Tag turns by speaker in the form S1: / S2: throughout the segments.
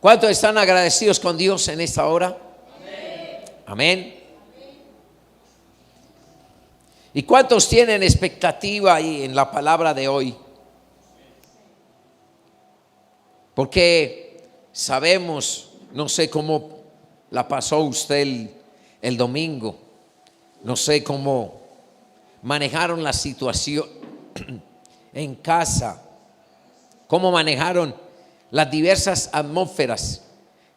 S1: ¿Cuántos están agradecidos con Dios en esta hora? Amén. ¿Y cuántos tienen expectativa ahí en la palabra de hoy? Porque sabemos, no sé cómo la pasó usted el domingo, no sé cómo manejaron la situación en casa, cómo manejaron las diversas atmósferas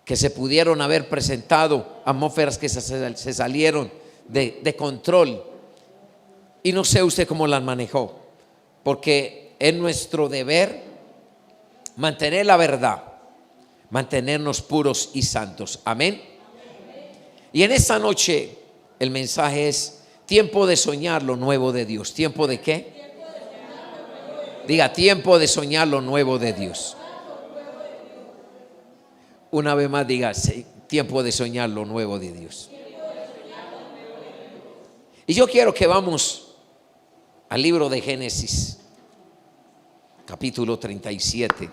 S1: que se pudieron haber presentado, atmósferas que se salieron de control. Y no sé usted cómo las manejó, porque es nuestro deber mantener la verdad, mantenernos puros y santos. Amén. Y en esta noche el mensaje es tiempo de soñar lo nuevo de Dios. ¿Tiempo de qué? Diga, tiempo de soñar lo nuevo de Dios. Una vez más diga, tiempo de soñar lo nuevo de Dios. Y yo quiero que vamos al libro de Génesis, capítulo 37.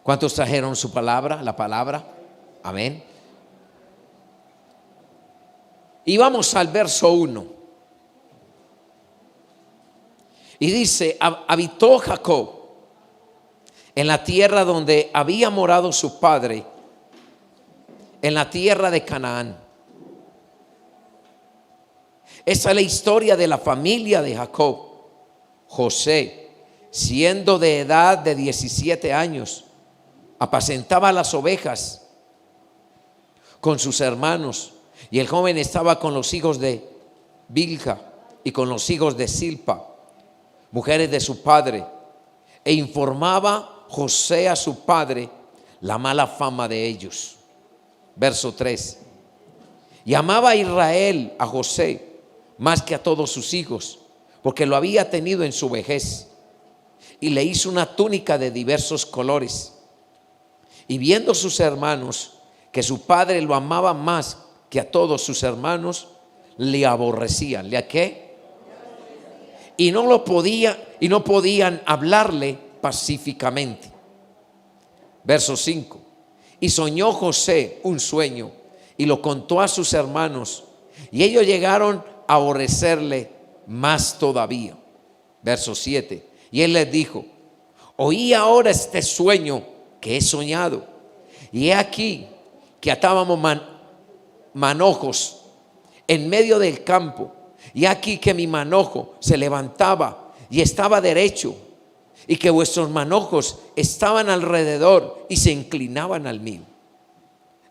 S1: ¿Cuántos trajeron su palabra, la palabra? Amén. Y vamos al verso 1. Y dice, habitó Jacob en la tierra donde había morado su padre, en la tierra de Canaán. Esa es la historia de la familia de Jacob. José, siendo de edad de 17 años, apacentaba las ovejas con sus hermanos, y el joven estaba con los hijos de Bilha y con los hijos de Silpa, mujeres de su padre, e informaba José a su padre la mala fama de ellos. Verso 3. Y amaba a Israel a José más que a todos sus hijos, porque lo había tenido en su vejez, y le hizo una túnica de diversos colores. Y viendo sus hermanos que su padre lo amaba más que a todos sus hermanos, le aborrecían. ¿Le a qué? Y no podían hablarle pacíficamente. Verso 5. Y soñó José un sueño y lo contó a sus hermanos, y ellos llegaron a aborrecerle más todavía. Verso 7. Y él les dijo: oí ahora este sueño que he soñado, y he aquí que atábamos manojos en medio del campo, y aquí que mi manojo se levantaba y estaba derecho, y que vuestros manojos estaban alrededor y se inclinaban al mil.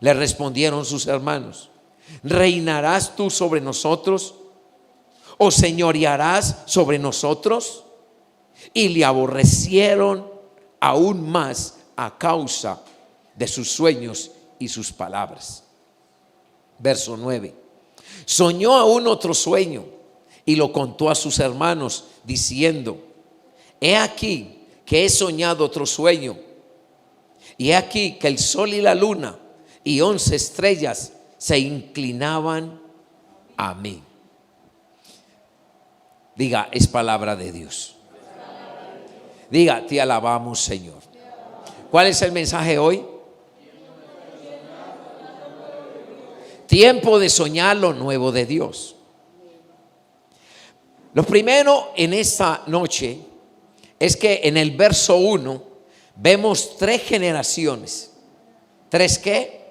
S1: Le respondieron sus hermanos: ¿reinarás tú sobre nosotros o señorearás sobre nosotros? Y le aborrecieron aún más a causa de sus sueños y sus palabras. Verso 9. Soñó aún otro sueño y lo contó a sus hermanos, diciendo: he aquí que he soñado otro sueño, y he aquí que el sol y la luna y 11 estrellas se inclinaban a mí. Diga, es palabra de Dios. Diga, te alabamos, Señor. ¿Cuál es el mensaje hoy? Tiempo de soñar lo nuevo de Dios. Lo primero en esta noche es que en el verso 1 vemos 3 generaciones. ¿3 qué?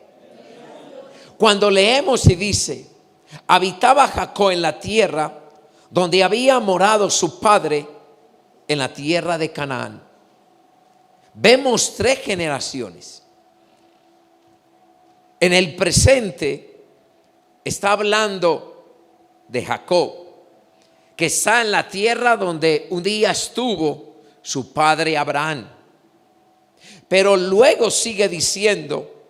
S1: Cuando leemos y dice: habitaba Jacob en la tierra donde había morado su padre, en la tierra de Canaán. Vemos 3 generaciones. En el presente está hablando de Jacob, que está en la tierra donde un día estuvo su padre Abraham. Pero luego sigue diciendo: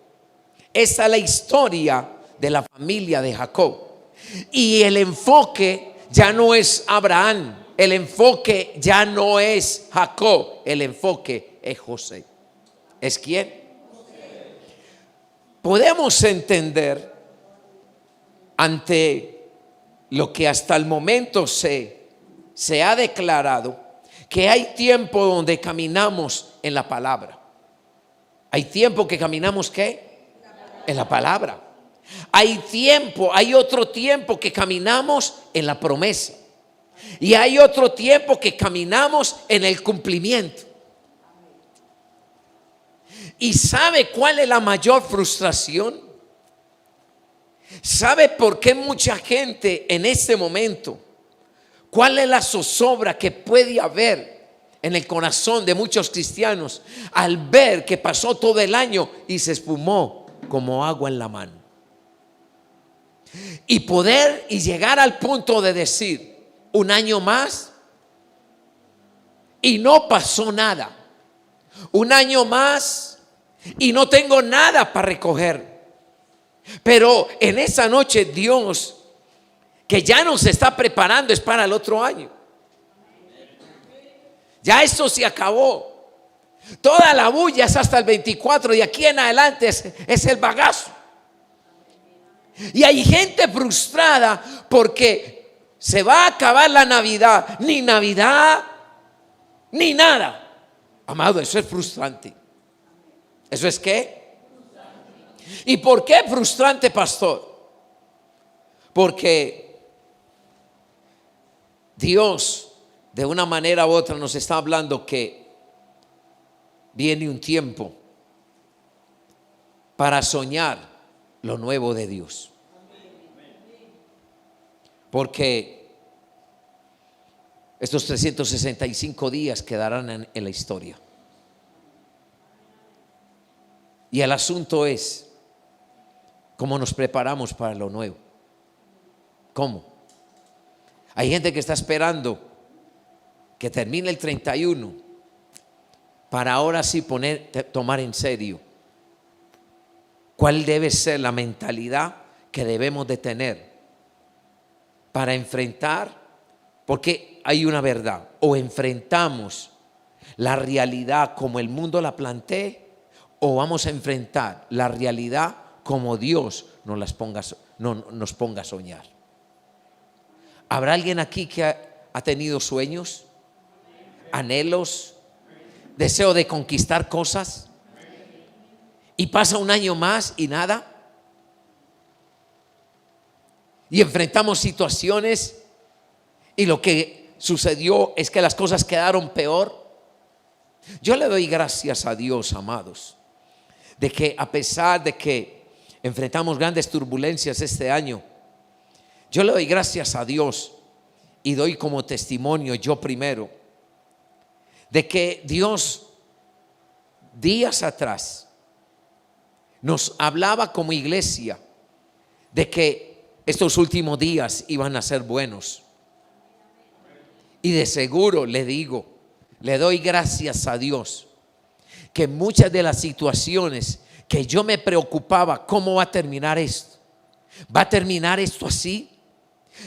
S1: esa es la historia de la familia de Jacob. Y el enfoque ya no es Abraham, el enfoque ya no es Jacob, el enfoque es José. ¿Es quién? Podemos entender, ante lo que hasta el momento se ha declarado, que hay tiempo donde caminamos en la palabra. Hay tiempo que caminamos ¿qué? En la palabra. Hay otro tiempo que caminamos en la promesa. Y hay otro tiempo que caminamos en el cumplimiento. ¿Y sabe cuál es la mayor frustración? ¿Sabe por qué mucha gente en este momento? ¿Cuál es la zozobra que puede haber en el corazón de muchos cristianos al ver que pasó todo el año y se espumó como agua en la mano? Y poder y llegar al punto de decir, un año más y no pasó nada. Un año más y no tengo nada para recoger. Pero en esa noche Dios, que ya nos está preparando, es para el otro año. Ya esto se acabó. Toda la bulla es hasta el 24 y aquí en adelante es el bagazo. Y hay gente frustrada porque se va a acabar la Navidad. Ni Navidad, ni nada. Amado, eso es frustrante. ¿Eso es qué? ¿Y por qué frustrante, pastor? Porque Dios, de una manera u otra, nos está hablando que viene un tiempo para soñar lo nuevo de Dios. Porque estos 365 días quedarán en la historia. Y el asunto es cómo nos preparamos para lo nuevo. ¿Cómo? Hay gente que está esperando que termine el 31 para ahora sí tomar en serio cuál debe ser la mentalidad que debemos de tener para enfrentar, porque hay una verdad: o enfrentamos la realidad como el mundo la plantea, o vamos a enfrentar la realidad como Dios nos ponga a soñar. ¿Habrá alguien aquí que ha tenido sueños, anhelos, deseo de conquistar cosas, y pasa un año más y nada? Y enfrentamos situaciones y lo que sucedió es que las cosas quedaron peor. Yo le doy gracias a Dios, amados, de que a pesar de que enfrentamos grandes turbulencias este año, yo le doy gracias a Dios y doy como testimonio yo primero de que Dios días atrás nos hablaba como iglesia de que estos últimos días iban a ser buenos. Y de seguro le digo, le doy gracias a Dios que muchas de las situaciones que yo me preocupaba, ¿cómo va a terminar esto? ¿Va a terminar esto así?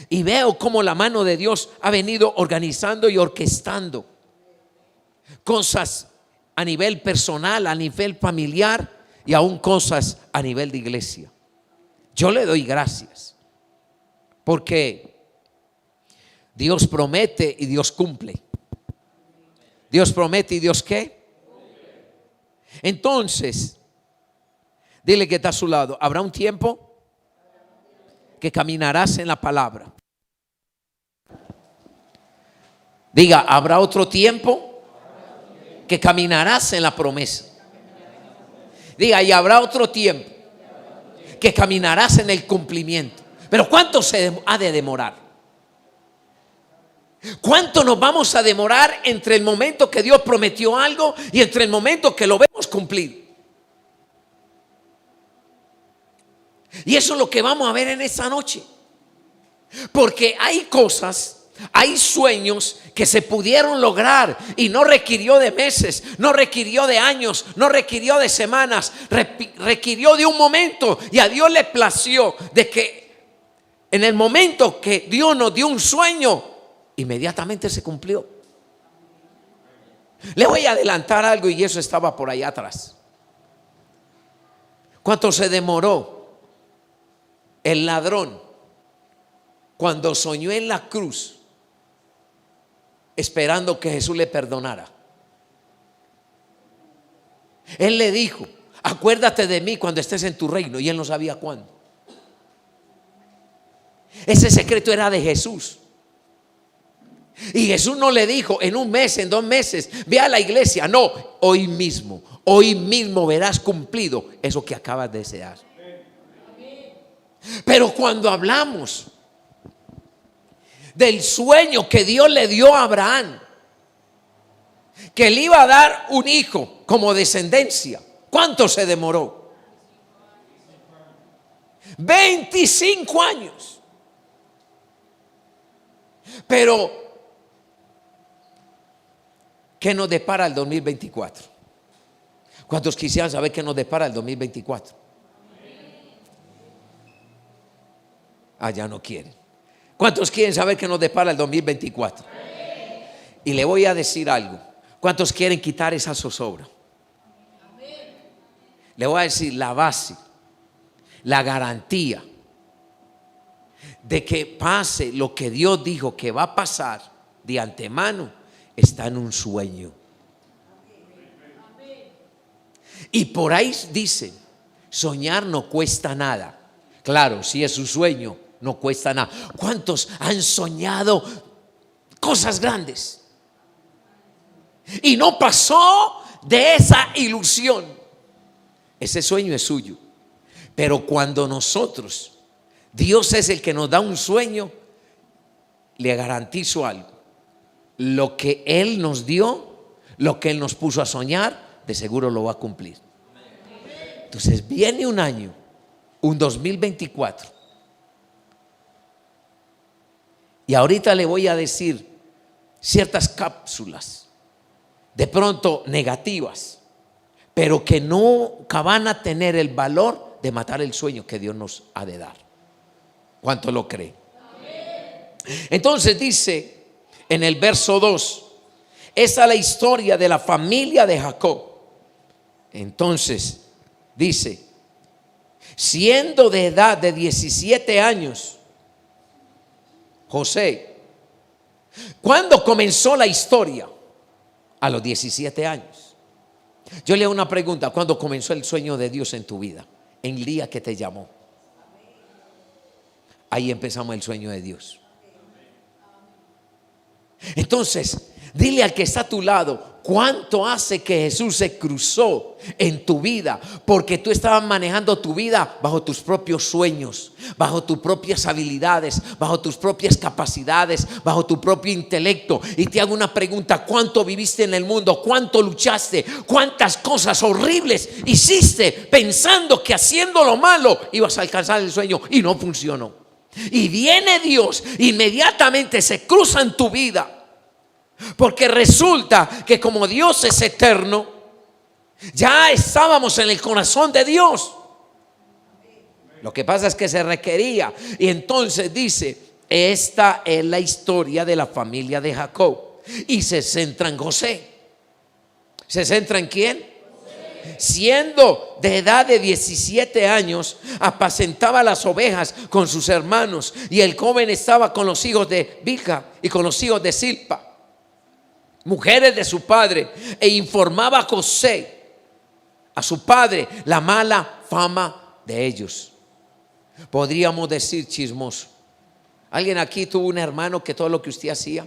S1: Y veo cómo la mano de Dios ha venido organizando y orquestando cosas a nivel personal, a nivel familiar y aún cosas a nivel de iglesia. Yo le doy gracias porque Dios promete y Dios cumple. Dios promete y Dios ¿qué? Entonces, dile que está a su lado: habrá un tiempo que caminarás en la palabra. Diga: habrá otro tiempo que caminarás en la promesa. Diga: y habrá otro tiempo que caminarás en el cumplimiento. Pero ¿cuánto se ha de demorar? ¿Cuánto nos vamos a demorar entre el momento que Dios prometió algo y entre el momento que lo vemos cumplir? Y eso es lo que vamos a ver en esta noche. Porque hay cosas, hay sueños que se pudieron lograr y no requirió de meses, no requirió de años, no requirió de semanas, requirió de un momento. Y a Dios le plació de que en el momento que Dios nos dio un sueño, inmediatamente se cumplió. Le voy a adelantar algo y eso estaba por allá atrás. ¿Cuánto se demoró el ladrón cuando soñó en la cruz esperando que Jesús le perdonara. Él le dijo: acuérdate de mí cuando estés en tu reino. Y él no sabía cuándo. Ese secreto era de Jesús. Y Jesús no le dijo en un mes, en 2 meses, ve a la iglesia. No, hoy mismo verás cumplido eso que acabas de desear. Pero cuando hablamos del sueño que Dios le dio a Abraham, que le iba a dar un hijo como descendencia, ¿cuánto se demoró? 25 años. Pero ¿qué nos depara el 2024? ¿Cuántos quisieran saber qué nos depara el 2024? Ya no quieren. ¿Cuántos quieren saber qué nos depara el 2024? Y le voy a decir algo. ¿Cuántos quieren quitar esa zozobra? Le voy a decir la base, la garantía de que pase lo que Dios dijo que va a pasar de antemano, está en un sueño. Y por ahí dice: soñar no cuesta nada. Claro, si es un sueño, no cuesta nada. ¿Cuántos han soñado cosas grandes y no pasó de esa ilusión? Ese sueño es suyo. Pero cuando nosotros, Dios es el que nos da un sueño, le garantizo algo: lo que Él nos dio, lo que Él nos puso a soñar, de seguro lo va a cumplir. Entonces viene un año, un 2024, y ahorita le voy a decir ciertas cápsulas, de pronto negativas, pero que nunca van a tener el valor de matar el sueño que Dios nos ha de dar. ¿Cuánto lo cree? Entonces dice en el verso 2, esa es la historia de la familia de Jacob. Entonces dice: siendo de edad de 17 años, José. ¿Cuándo comenzó la historia? A los 17 años. Yo le hago una pregunta: ¿cuándo comenzó el sueño de Dios en tu vida? En el día que te llamó. Ahí empezamos el sueño de Dios. Entonces, dile al que está a tu lado: ¿cuánto hace que Jesús se cruzó en tu vida? Porque tú estabas manejando tu vida bajo tus propios sueños, bajo tus propias habilidades, bajo tus propias capacidades, bajo tu propio intelecto. Y te hago una pregunta: ¿cuánto viviste en el mundo? ¿Cuánto luchaste? ¿Cuántas cosas horribles hiciste pensando que haciendo lo malo ibas a alcanzar el sueño? Y no funcionó. Y viene Dios, inmediatamente se cruza en tu vida. Porque resulta que como Dios es eterno, ya estábamos en el corazón de Dios. Lo que pasa es que se requería. Y entonces dice: esta es la historia de la familia de Jacob. Y se centra en José. ¿Se centra en quién? Siendo de edad de 17 años, apacentaba las ovejas con sus hermanos. Y el joven estaba con los hijos de Bilha y con los hijos de Silpa, mujeres de su padre, e informaba a José, a su padre, la mala fama de ellos. Podríamos decir chismoso. ¿Alguien aquí tuvo un hermano que todo lo que usted hacía,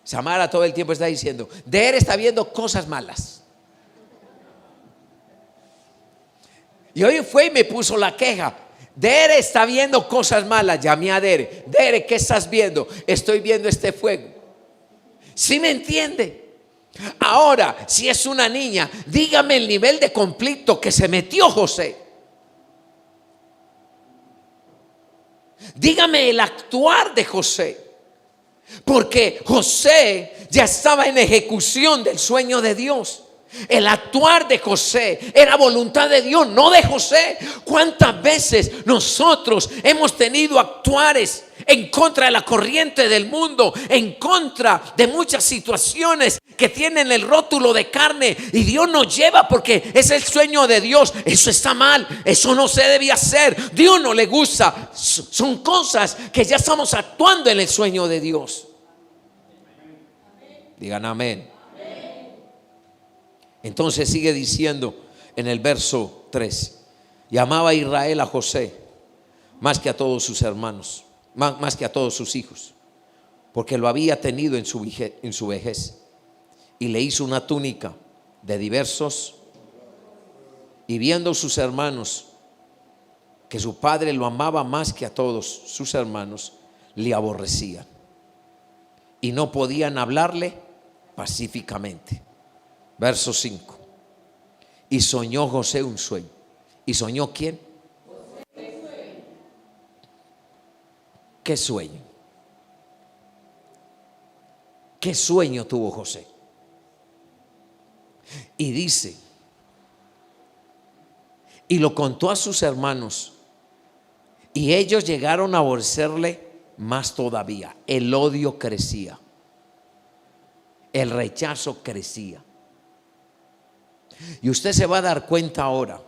S1: Samara todo el tiempo está diciendo: Dere está viendo cosas malas? Y hoy fue y me puso la queja: Dere está viendo cosas malas. Llamé a Dere: Dere, ¿qué estás viendo? Estoy viendo este fuego. ¿Sí me entiende? Ahora, si es una niña, dígame el nivel de conflicto que se metió José. Dígame el actuar de José. Porque José ya estaba en ejecución del sueño de Dios. El actuar de José era voluntad de Dios, no de José. ¿Cuántas veces nosotros hemos tenido actuares en contra de la corriente del mundo, en contra de muchas situaciones que tienen el rótulo de carne, y Dios nos lleva porque es el sueño de Dios? Eso está mal, eso no se debía hacer, Dios no le gusta. Son cosas que ya estamos actuando en el sueño de Dios. Digan amén. Entonces sigue diciendo en el verso 3: y amaba a Israel a José más que a todos sus hermanos, más que a todos sus hijos, porque lo había tenido en su vejez, y le hizo una túnica de diversos. Y viendo sus hermanos que su padre lo amaba más que a todos sus hermanos, le aborrecían y no podían hablarle pacíficamente. Verso 5: y soñó José un sueño. ¿Y soñó quién? ¿Qué sueño? ¿Qué sueño tuvo José? Y dice, y lo contó a sus hermanos, y ellos llegaron a aborrecerle más todavía. El odio crecía, el rechazo crecía. Y usted se va a dar cuenta ahora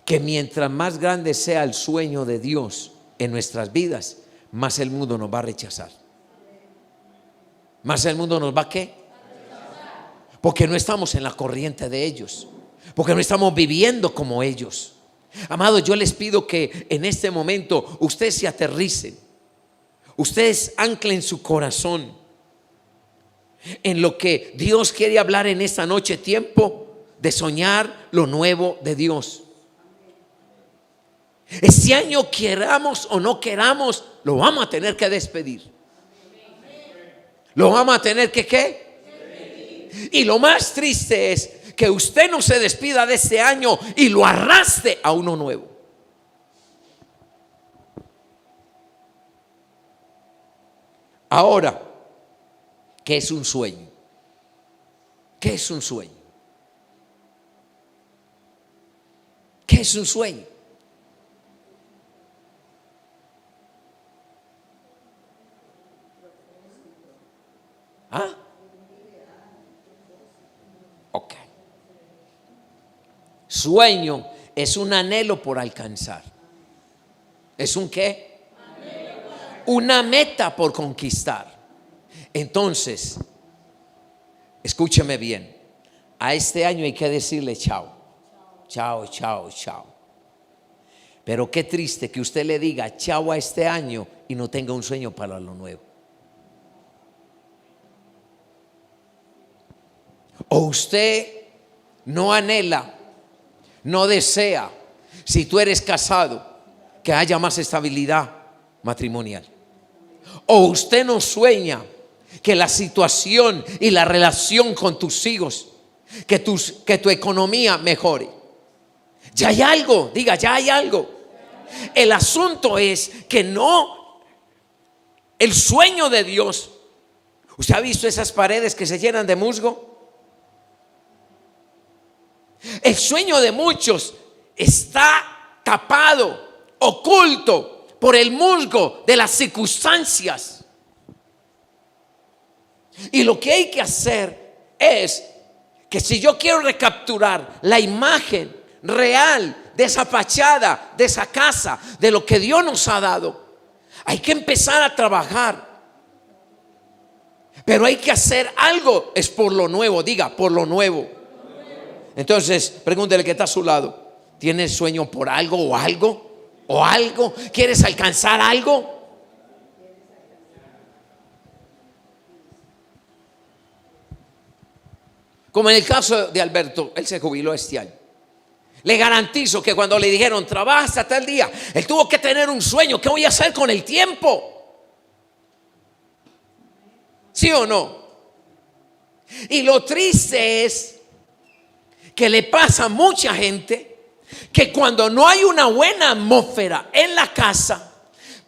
S1: que mientras más grande sea el sueño de Dios en nuestras vidas, más el mundo nos va a rechazar. Más el mundo nos va a ¿qué? Porque no estamos en la corriente de ellos, porque no estamos viviendo como ellos. Amados, yo les pido que en este momento ustedes se aterricen, ustedes anclen su corazón en lo que Dios quiere hablar en esta noche. Tiempo de soñar lo nuevo de Dios. Este año, queramos o no queramos, lo vamos a tener que despedir. Lo vamos a tener que ¿qué? Y lo más triste es que usted no se despida de este año y lo arrastre a uno nuevo. Ahora, ¿qué es un sueño? ¿Qué es un sueño? ¿Qué es un sueño? ¿Ah? Ok. Sueño es un anhelo por alcanzar. ¿Es un qué? Una meta por conquistar. Entonces, escúcheme bien. A este año hay que decirle chao. Chao, chao, chao. Pero qué triste que usted le diga chao a este año y no tenga un sueño para lo nuevo. O usted no anhela, no desea, si tú eres casado, que haya más estabilidad matrimonial. O usted no sueña que la situación y la relación con tus hijos, que tu economía mejore. Ya hay algo, diga, ya hay algo. El asunto es que no, el sueño de Dios. ¿Usted ha visto esas paredes que se llenan de musgo? El sueño de muchos está tapado, oculto por el musgo de las circunstancias. Y lo que hay que hacer es que si yo quiero recapturar la imagen real de esa fachada, de esa casa, de lo que Dios nos ha dado, hay que empezar a trabajar. Pero hay que hacer algo, es por lo nuevo, diga, por lo nuevo. Entonces, pregúntele que está a su lado: ¿tienes sueño por algo o algo? ¿O algo? ¿Quieres alcanzar algo? Como en el caso de Alberto, él se jubiló este año. Le garantizo que cuando le dijeron trabaja hasta tal día, él tuvo que tener un sueño. ¿Qué voy a hacer con el tiempo? ¿Sí o no? Y lo triste es que le pasa a mucha gente que cuando no hay una buena atmósfera en la casa,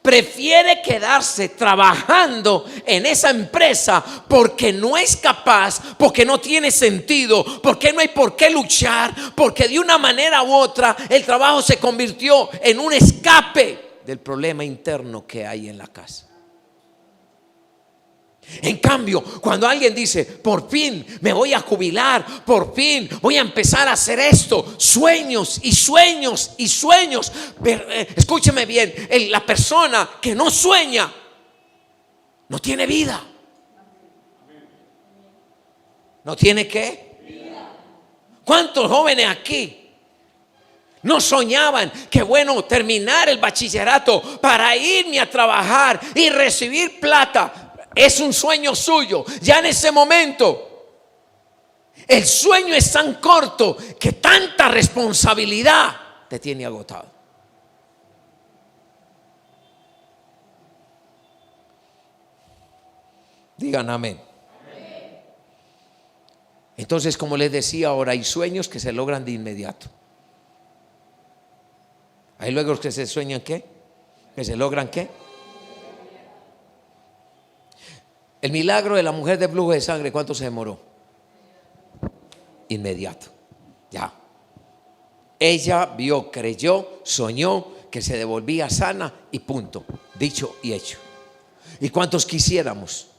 S1: prefiere quedarse trabajando en esa empresa porque no es capaz, porque no tiene sentido, porque no hay por qué luchar, porque de una manera u otra el trabajo se convirtió en un escape del problema interno que hay en la casa. En cambio, cuando alguien dice por fin me voy a jubilar, por fin voy a empezar a hacer esto, sueños y sueños y sueños. Escúcheme bien, la persona que no sueña no tiene vida. ¿No tiene qué? ¿Cuántos jóvenes aquí no soñaban que bueno terminar el bachillerato para irme a trabajar y recibir plata? Es un sueño suyo. Ya en ese momento el sueño es tan corto que tanta responsabilidad te tiene agotado. Digan amén. Entonces, como les decía, ahora hay sueños que se logran de inmediato. Hay luego que se sueñan ¿qué? Que se logran ¿qué? El milagro de la mujer de flujo de sangre, ¿cuánto se demoró? Inmediato. Ya. Ella vio, creyó, soñó que se devolvía sana y punto. Dicho y hecho. ¿Y cuántos quisiéramos?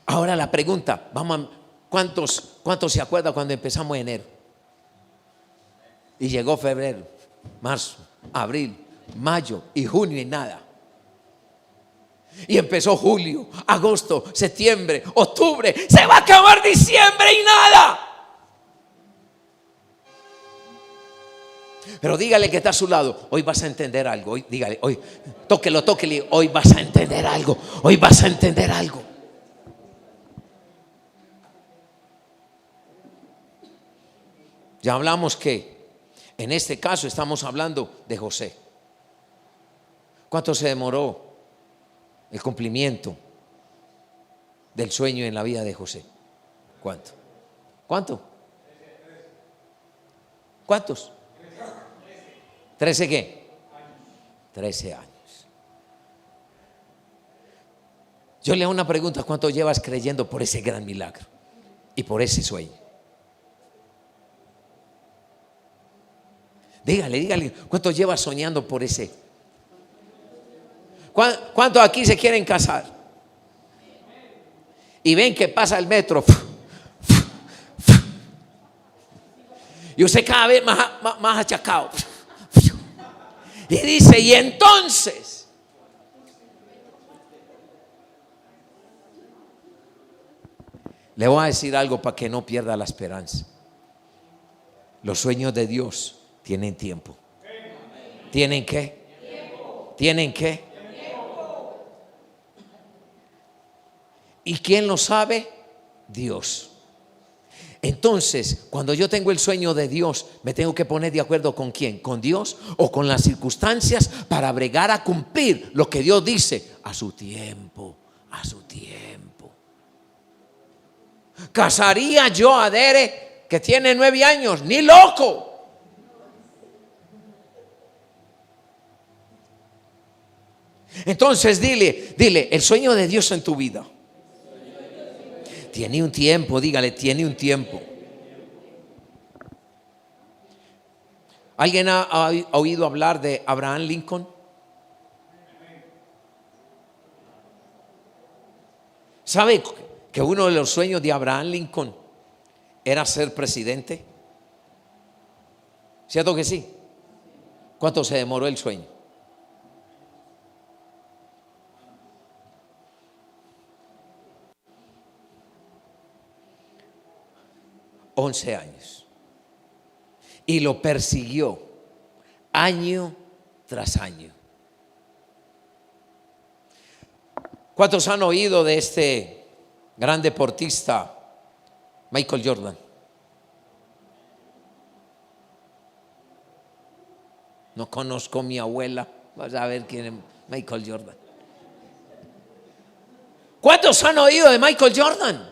S1: Ahora la pregunta, ¿cuántos se acuerdan cuando empezamos enero? Y llegó febrero, marzo, abril, mayo y junio y nada. Y empezó julio, agosto, septiembre, octubre. Se va a acabar diciembre y nada. Pero dígale que está a su lado, hoy vas a entender algo. Hoy, dígale, hoy, tóquelo, hoy vas a entender algo. Hoy vas a entender algo. Ya hablamos que en este caso estamos hablando de José. ¿Cuánto se demoró el cumplimiento del sueño en la vida de José? ¿Cuánto? ¿Cuántos? 13 qué? 13 años. Yo le hago una pregunta: ¿cuánto llevas creyendo por ese gran milagro y por ese sueño? Dígale, ¿cuánto llevas soñando por ese? ¿Cuántos aquí se quieren casar? Y ven que pasa el metro y usted cada vez más achacado. Y dice, y entonces le voy a decir algo para que no pierda la esperanza. Los sueños de Dios tienen tiempo. ¿Tienen qué? ¿Tienen qué? ¿Y quién lo sabe? Dios. Entonces, cuando yo tengo el sueño de Dios, me tengo que poner de acuerdo ¿con quién? ¿Con Dios o con las circunstancias para bregar a cumplir lo que Dios dice a su tiempo? A su tiempo. ¿Casaría yo a Dere que tiene 9 años? Ni loco. Entonces dile, el sueño de Dios en tu vida tiene un tiempo. Dígale, tiene un tiempo. ¿Alguien ha oído hablar de Abraham Lincoln? ¿Sabe que uno de los sueños de Abraham Lincoln era ser presidente? ¿Cierto que sí? ¿Cuánto se demoró el sueño? 11 años. Y lo persiguió año tras año. ¿Cuántos han oído de este gran deportista Michael Jordan? No conozco a mi abuela. Vas a ver quién es Michael Jordan. ¿Cuántos han oído de Michael Jordan?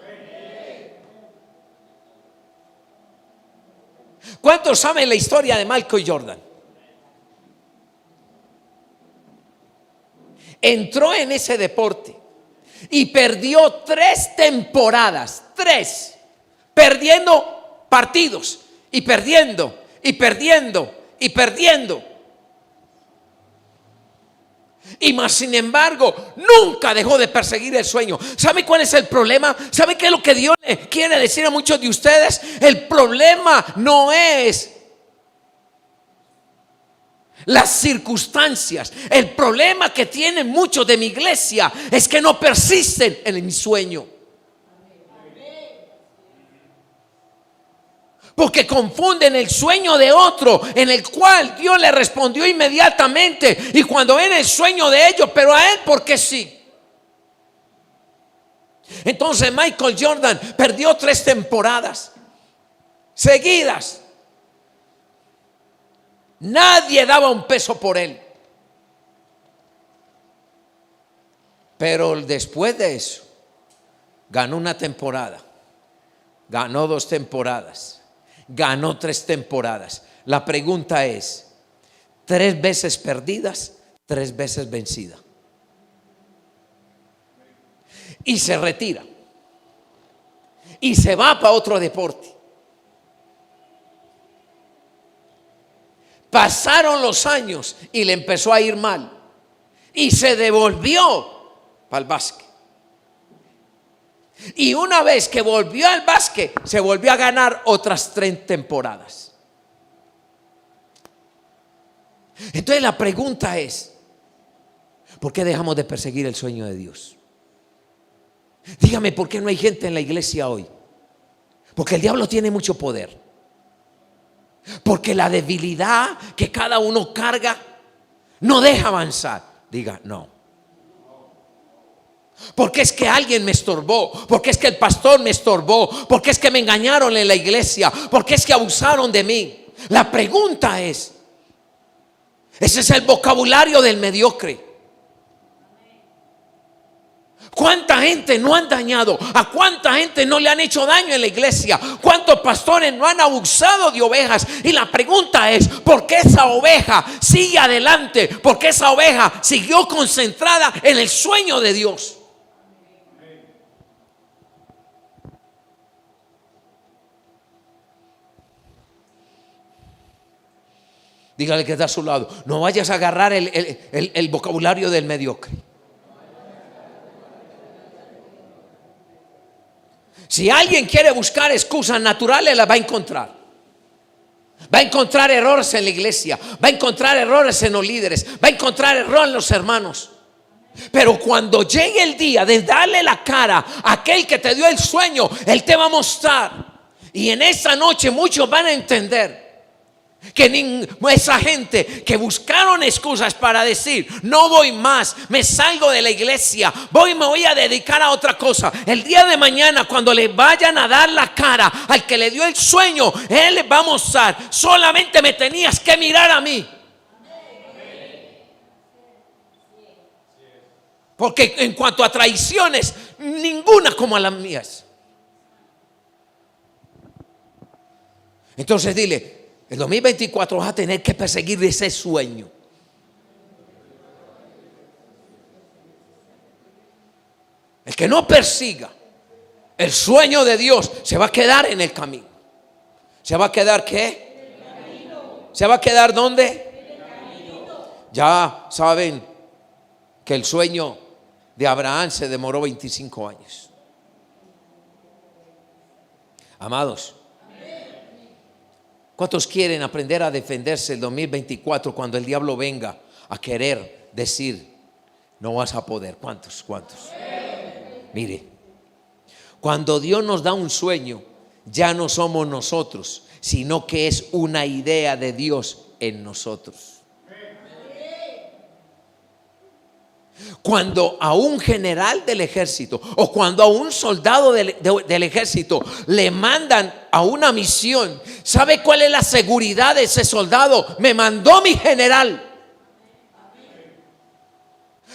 S1: ¿Cuántos saben la historia de Michael Jordan? Entró en ese deporte y perdió 3 temporadas, 3, perdiendo partidos y perdiendo y perdiendo y perdiendo. Y más sin embargo nunca dejó de perseguir el sueño. ¿Sabe cuál es el problema? ¿Sabe qué es lo que Dios le quiere decir a muchos de ustedes? El problema no es las circunstancias. El problema que tienen muchos de mi iglesia es que no persisten en mi sueño. Porque confunden el sueño de otro, en el cual Dios le respondió inmediatamente. Y cuando ven el sueño de ellos, pero a él, porque sí. Entonces Michael Jordan perdió 3 temporadas seguidas. Nadie daba un peso por él. Pero después de eso, ganó una temporada, ganó 2 temporadas, ganó 3 temporadas. La pregunta es, 3 veces perdidas, 3 veces vencida. Y se retira. Y se va para otro deporte. Pasaron los años y le empezó a ir mal. Y se devolvió para el básquet. Y una vez que volvió al básquet, se volvió a ganar otras 3 temporadas. Entonces la pregunta es, ¿por qué dejamos de perseguir el sueño de Dios? Dígame, ¿por qué no hay gente en la iglesia hoy? Porque el diablo tiene mucho poder. Porque la debilidad que cada uno carga no deja avanzar. Diga, no. Porque es que alguien me estorbó, porque es que el pastor me estorbó, porque es que me engañaron en la iglesia, porque es que abusaron de mí. La pregunta es, ese es el vocabulario del mediocre. ¿Cuánta gente no han dañado? ¿A cuánta gente no le han hecho daño en la iglesia? ¿Cuántos pastores no han abusado de ovejas? Y la pregunta es, ¿por qué esa oveja sigue adelante? ¿Por qué esa oveja siguió concentrada en el sueño de Dios? Dígale que está a su lado, no vayas a agarrar el vocabulario del mediocre. Si alguien quiere buscar excusas naturales, las va a encontrar. Va a encontrar errores en la iglesia, va a encontrar errores en los líderes, va a encontrar errores en los hermanos. Pero cuando llegue el día de darle la cara a aquel que te dio el sueño, Él te va a mostrar. Y en esa noche muchos van a entender que esa gente que buscaron excusas para decir, no voy más, me salgo de la iglesia, me voy a dedicar a otra cosa. El día de mañana, cuando le vayan a dar la cara al que le dio el sueño, Él les va a mostrar, solamente me tenías que mirar a mí. Porque en cuanto a traiciones, ninguna como a las mías. Entonces dile, el 2024 vas a tener que perseguir ese sueño. El que no persiga el sueño de Dios se va a quedar en el camino. ¿Se va a quedar qué? ¿Se va a quedar dónde? Ya saben que el sueño de Abraham se demoró 25 años. Amados, ¿cuántos quieren aprender a defenderse el 2024 cuando el diablo venga a querer decir, no vas a poder? ¿Cuántos? Mire, cuando Dios nos da un sueño, ya no somos nosotros, sino que es una idea de Dios en nosotros. Cuando a un general del ejército o cuando a un soldado del ejército le mandan a una misión, ¿sabe cuál es la seguridad de ese soldado? Me mandó mi general.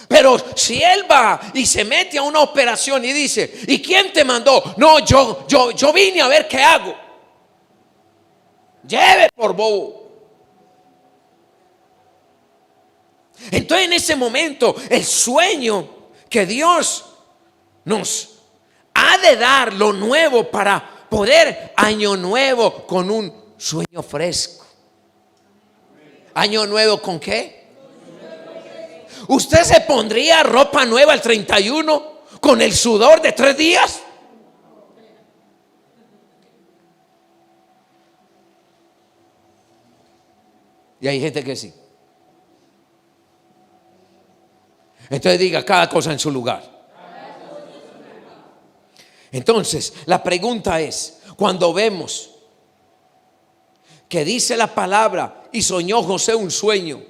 S1: Pero si él va y se mete a una operación y dice, ¿y quién te mandó? No, yo vine a ver qué hago. Lleve por bobo. Entonces en ese momento el sueño que Dios nos ha de dar, lo nuevo, para poder año nuevo con un sueño fresco. ¿Año nuevo con qué? ¿Usted se pondría ropa nueva el 31 con el sudor de 3 días? Y hay gente que sí. Entonces diga, cada cosa en su lugar. Entonces la pregunta es, cuando vemos que dice la palabra, y soñó José un sueño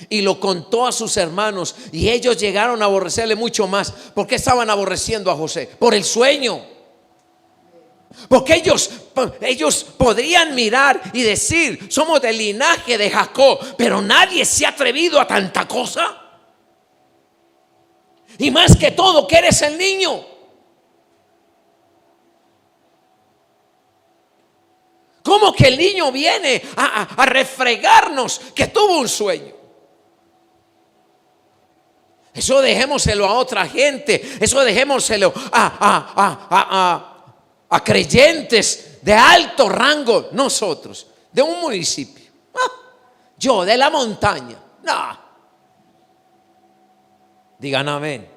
S1: y lo contó a sus hermanos, y ellos llegaron a aborrecerle mucho más. ¿Por qué estaban aborreciendo a José? Por el sueño. Porque ellos podrían mirar y decir: somos del linaje de Jacob, pero nadie se ha atrevido a tanta cosa. Y más que todo, que eres el niño. ¿Cómo que el niño viene a refregarnos que tuvo un sueño? Eso dejémoselo a otra gente. Eso dejémoselo a creyentes de alto rango. Nosotros, de un municipio. Yo, de la montaña. No. Digan amén.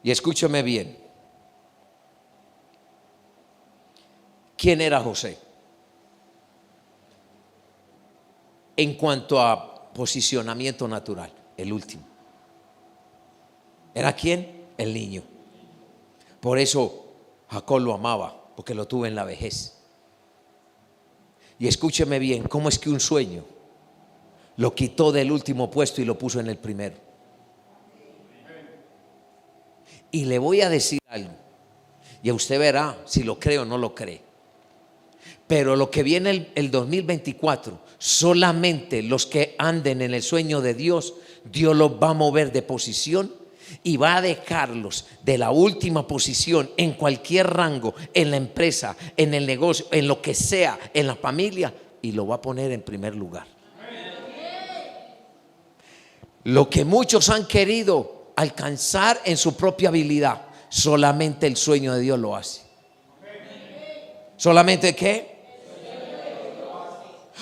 S1: Y escúcheme bien. ¿Quién era José? En cuanto a posicionamiento natural, el último. ¿Era quién? El niño. Por eso Jacob lo amaba, porque lo tuvo en la vejez. Y escúcheme bien, ¿cómo es que un sueño lo quitó del último puesto y lo puso en el primero? Y le voy a decir algo, y usted verá si lo cree o no lo cree. Pero lo que viene el 2024, solamente los que anden en el sueño de Dios, Dios los va a mover de posición y va a dejarlos de la última posición en cualquier rango, en la empresa, en el negocio, en lo que sea, en la familia, y lo va a poner en primer lugar. Lo que muchos han querido alcanzar en su propia habilidad, solamente el sueño de Dios lo hace. ¿Solamente qué?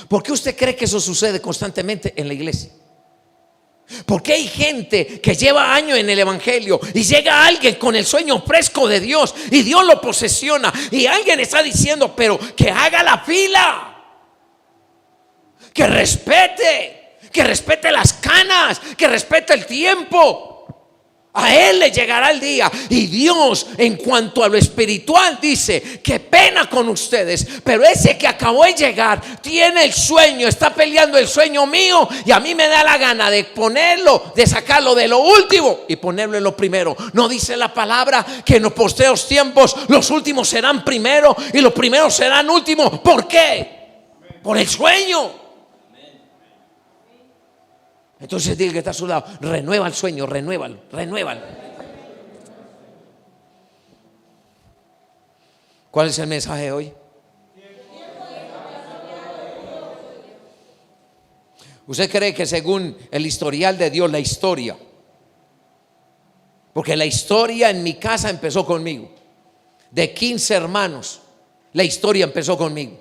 S1: ¿Por qué usted cree que eso sucede constantemente en la iglesia? Porque hay gente que lleva años en el evangelio y llega alguien con el sueño fresco de Dios y Dios lo posesiona, y alguien está diciendo: pero que haga la fila, que respete las canas, que respete el tiempo. A él le llegará el día. Y Dios, en cuanto a lo espiritual, dice: qué pena con ustedes, pero ese que acabó de llegar tiene el sueño, está peleando el sueño mío, y a mí me da la gana de ponerlo, de sacarlo de lo último y ponerlo en lo primero. ¿No dice la palabra que en los postreros tiempos los últimos serán primero y los primeros serán últimos? ¿Por qué? Por el sueño. Entonces diga que está a su lado: renueva el sueño, renuévalo. ¿Cuál es el mensaje hoy? ¿Usted cree que según el historial de Dios, la historia? Porque la historia en mi casa empezó conmigo. De 15 hermanos, la historia empezó conmigo.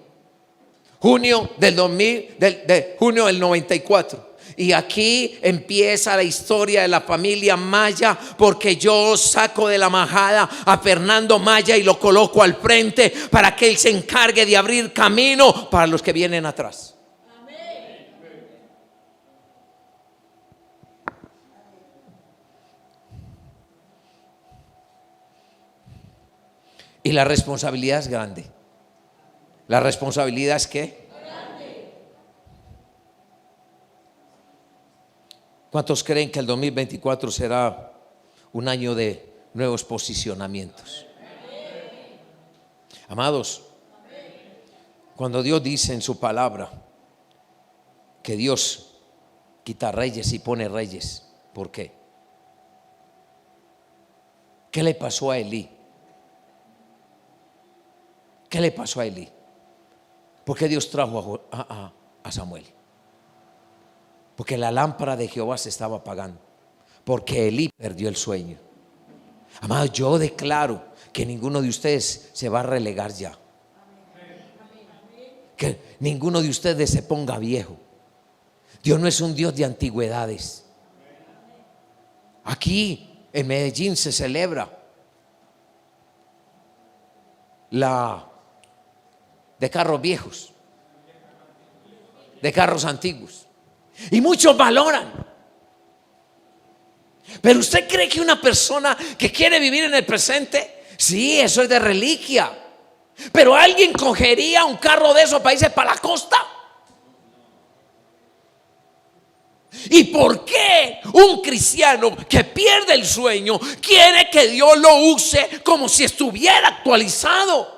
S1: Junio del 2000, junio del 94. Y aquí empieza la historia de la familia Maya, porque yo saco de la majada a Fernando Maya y lo coloco al frente para que él se encargue de abrir camino para los que vienen atrás. Amén. Y la responsabilidad es grande. ¿La responsabilidad es qué? ¿Cuántos creen que el 2024 será un año de nuevos posicionamientos? Amados, cuando Dios dice en su palabra que Dios quita reyes y pone reyes, ¿por qué? ¿Qué le pasó a Elí? ¿Qué le pasó a Elí? ¿Por qué Dios trajo a Samuel? Porque la lámpara de Jehová se estaba apagando, porque Elí perdió el sueño. Amado, yo declaro que ninguno de ustedes se va a relegar ya, que ninguno de ustedes se ponga viejo. Dios no es un Dios de antigüedades. Aquí en Medellín se celebra la de carros viejos, de carros antiguos. Y muchos valoran. Pero usted cree que una persona que quiere vivir en el presente Sí, eso es de reliquia. Pero alguien cogería un carro de esos países para la costa. ¿Y por qué un cristiano que pierde el sueño quiere que Dios lo use como si estuviera actualizado?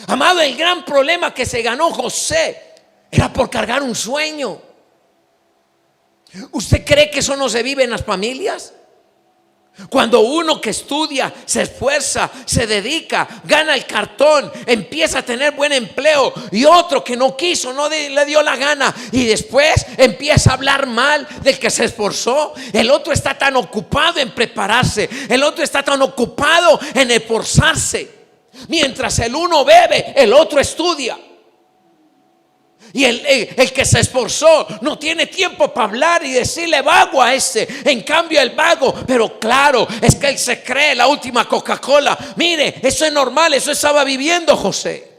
S1: Amado, el gran problema que se ganó José era por cargar un sueño. ¿Usted cree que eso no se vive en las familias? Cuando uno que estudia, se esfuerza, se dedica, gana el cartón, empieza a tener buen empleo, y otro que no quiso, no le dio la gana, y después empieza a hablar mal del que se esforzó. El otro está tan ocupado en prepararse, el otro está tan ocupado en esforzarse. Mientras el uno bebe, el otro estudia. Y el que se esforzó no tiene tiempo para hablar y decirle vago a ese. En cambio el vago, pero claro, es que él se cree la última Coca-Cola. Mire, eso es normal, eso estaba viviendo José.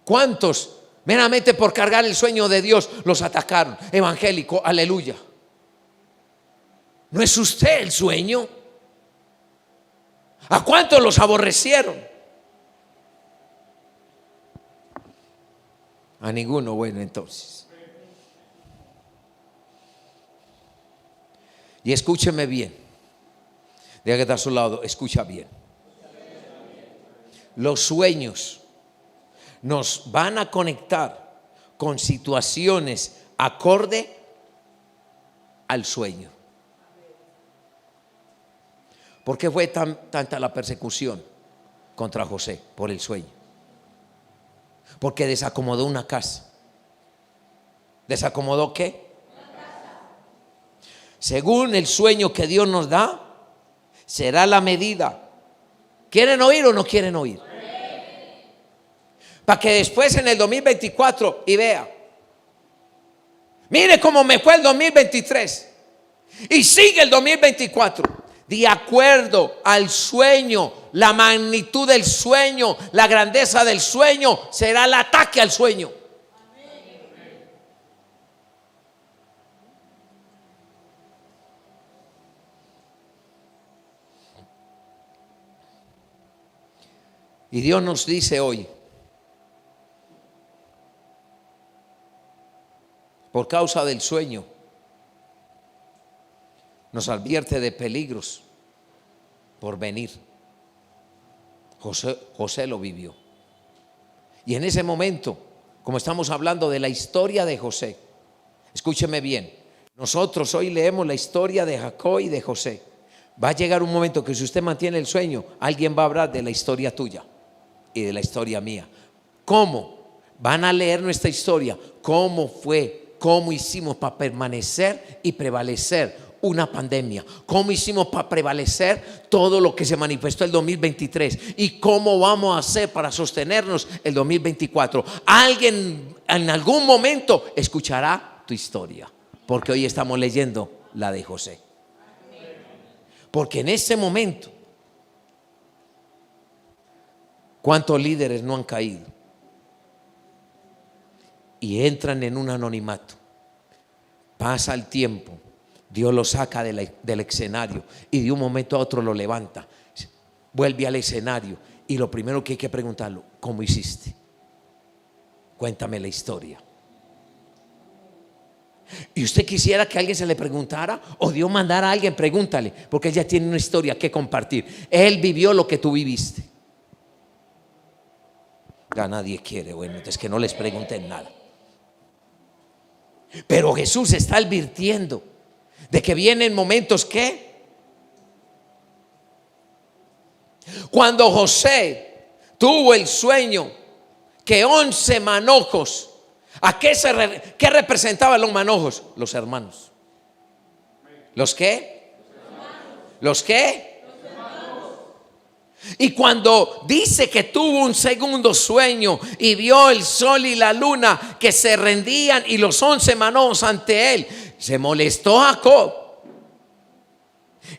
S1: ¿Cuántos meramente por cargar el sueño de Dios los atacaron? Evangélico, aleluya. ¿No es usted el sueño? ¿A cuántos los aborrecieron? A ninguno. Bueno, entonces. Y escúcheme bien. Diga que está a su lado, escucha bien. Los sueños nos van a conectar con situaciones acorde al sueño. ¿Por qué fue tanta la persecución contra José? Por el sueño. Porque desacomodó una casa. ¿Desacomodó qué? Según el sueño que Dios nos da, será la medida. ¿Quieren oír o no quieren oír? Para que después en el 2024 y vea. Mire cómo me fue el 2023. Y sigue el 2024. De acuerdo al sueño, la magnitud del sueño, la grandeza del sueño, será el ataque al sueño. Y Dios nos dice hoy, por causa del sueño, nos advierte de peligros por venir. José lo vivió. Y en ese momento, como estamos hablando de la historia de José, escúcheme bien, nosotros hoy leemos la historia de Jacob y de José. Va a llegar un momento que si usted mantiene el sueño, alguien va a hablar de la historia tuya y de la historia mía. ¿Cómo? Van a leer nuestra historia. ¿Cómo fue? ¿Cómo hicimos para permanecer y prevalecer una pandemia? ¿Cómo hicimos para prevalecer todo lo que se manifestó el 2023? ¿Y cómo vamos a hacer para sostenernos el 2024? Alguien en algún momento escuchará tu historia, porque hoy estamos leyendo la de José. Porque en ese momento, ¿cuántos líderes no han caído? Y entran en un anonimato. Pasa el tiempo, Dios lo saca del escenario y de un momento a otro lo levanta, vuelve al escenario, y lo primero que hay que preguntarlo, ¿cómo hiciste? Cuéntame la historia. ¿Y usted quisiera que alguien se le preguntara? ¿O Dios mandara a alguien? Pregúntale, porque él ya tiene una historia que compartir. Él vivió lo que tú viviste. Ya nadie quiere, bueno, es que no les pregunten nada. Pero Jesús está advirtiendo de que vienen momentos que, cuando José tuvo el sueño que 11 manojos, ¿a qué representaban los manojos? Los hermanos. ¿Los qué? ¿Los qué? Y cuando dice que tuvo un segundo sueño y vio el sol y la luna que se rendían y los 11 manojos ante él, se molestó Jacob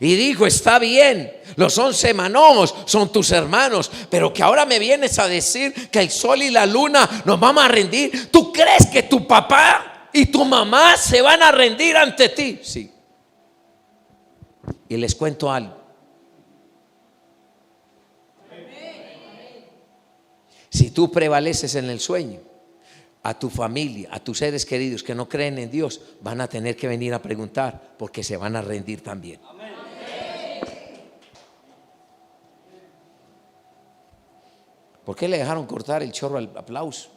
S1: y dijo: está bien, los 11 manojos son tus hermanos, pero que ahora me vienes a decir que el sol y la luna nos vamos a rendir. ¿Tú crees que tu papá y tu mamá se van a rendir ante ti. Sí. Y les cuento algo. Si tú prevaleces en el sueño, a tu familia, a tus seres queridos que no creen en Dios, van a tener que venir a preguntar, porque se van a rendir también. ¿Por qué le dejaron cortar el chorro al aplauso?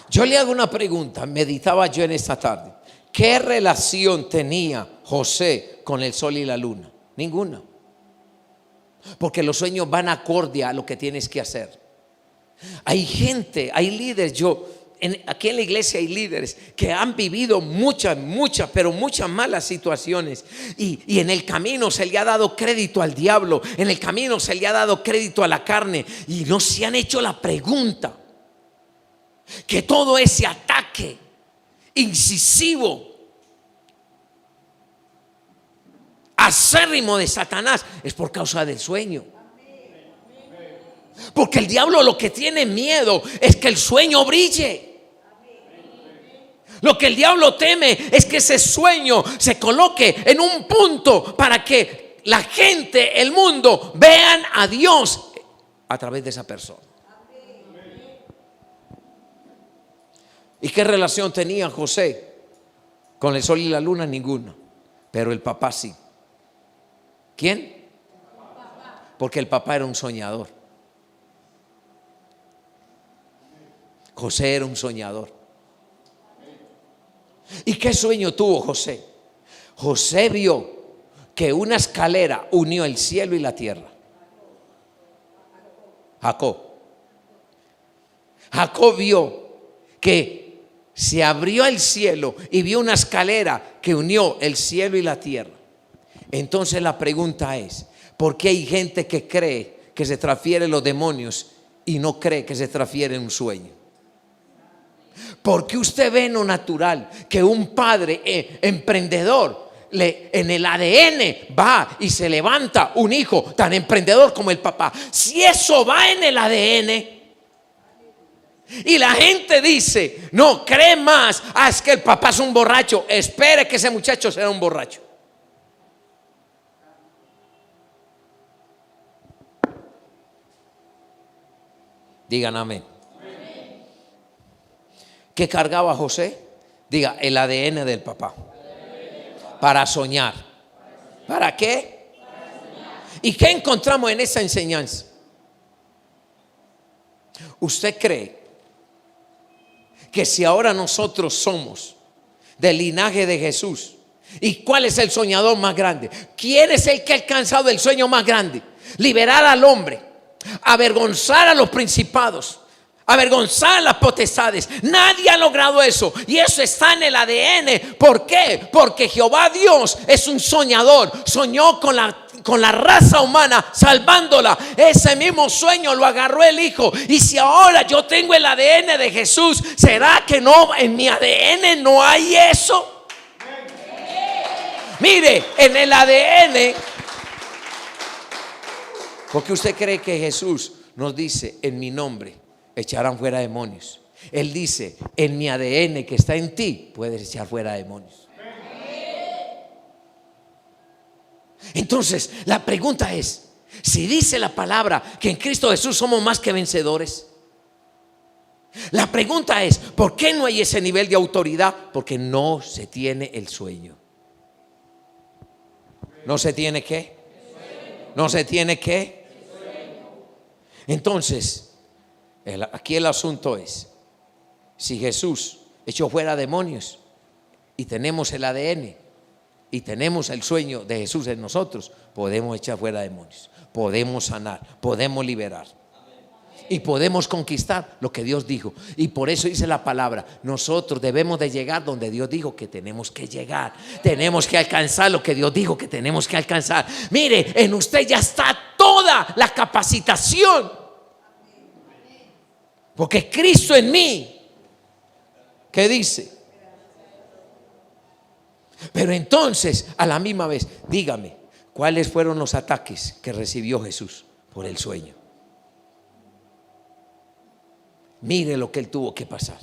S1: Yo le hago una pregunta, meditaba yo en esta tarde. ¿Qué relación tenía José con el sol y la luna? Ninguna. Porque los sueños van acorde a lo que tienes que hacer. Hay gente, hay líderes, aquí en la iglesia hay líderes que han vivido muchas malas situaciones y en el camino se le ha dado crédito al diablo, en el camino se le ha dado crédito a la carne y no se han hecho la pregunta que todo ese ataque incisivo, acérrimo de Satanás es por causa del sueño. Porque el diablo lo que tiene miedo es que el sueño brille. Lo que el diablo teme es que ese sueño se coloque en un punto para que la gente, el mundo, vean a Dios a través de esa persona. ¿Y qué relación tenía José con el sol y la luna? Ninguna. Pero el papá sí. ¿Quién? Porque el papá era un soñador. José era un soñador. ¿Y qué sueño tuvo José? José vio que una escalera unió el cielo y la tierra. Jacob vio que se abrió el cielo y vio una escalera que unió el cielo y la tierra. Entonces la pregunta es, ¿por qué hay gente que cree que se transfieren los demonios y no cree que se transfiere un sueño? Porque usted ve en lo natural que un padre emprendedor en el ADN va y se levanta un hijo tan emprendedor como el papá. Si eso va en el ADN y la gente dice, no, cree más, es que el papá es un borracho, espere que ese muchacho sea un borracho. Digan amén. ¿Qué cargaba José? Diga, el ADN del papá. Para soñar. ¿Para qué? ¿Y qué encontramos en esa enseñanza? ¿Usted cree que si ahora nosotros somos del linaje de Jesús, y cuál es el soñador más grande? ¿Quién es el que ha alcanzado el sueño más grande? Liberar al hombre, avergonzar a los principados, avergonzar a las potestades. Nadie ha logrado eso, y eso está en el ADN. ¿Por qué? Porque Jehová Dios es un soñador. Soñó con la raza humana, salvándola. Ese mismo sueño lo agarró el Hijo. Y si ahora yo tengo el ADN de Jesús, ¿será que no, en mi ADN no hay eso? Mire, en el ADN, porque usted cree que Jesús nos dice, en mi nombre echarán fuera demonios. Él dice, en mi ADN que está en ti, puedes echar fuera demonios. Entonces la pregunta es, si dice la palabra que en Cristo Jesús somos más que vencedores, la pregunta es, ¿por qué no hay ese nivel de autoridad? Porque no se tiene el sueño. ¿No se tiene qué? ¿No se tiene qué? Entonces aquí el asunto es, si Jesús echó fuera demonios y tenemos el ADN y tenemos el sueño de Jesús en nosotros, podemos echar fuera demonios, podemos sanar, podemos liberar y podemos conquistar lo que Dios dijo. Y por eso dice la palabra, nosotros debemos de llegar donde Dios dijo que tenemos que llegar. Tenemos que alcanzar lo que Dios dijo que tenemos que alcanzar. Mire, en usted ya está toda la capacitación, porque Cristo en mí, ¿qué dice? Pero entonces, a la misma vez, dígame, ¿cuáles fueron los ataques que recibió Jesús por el sueño? Mire lo que él tuvo que pasar.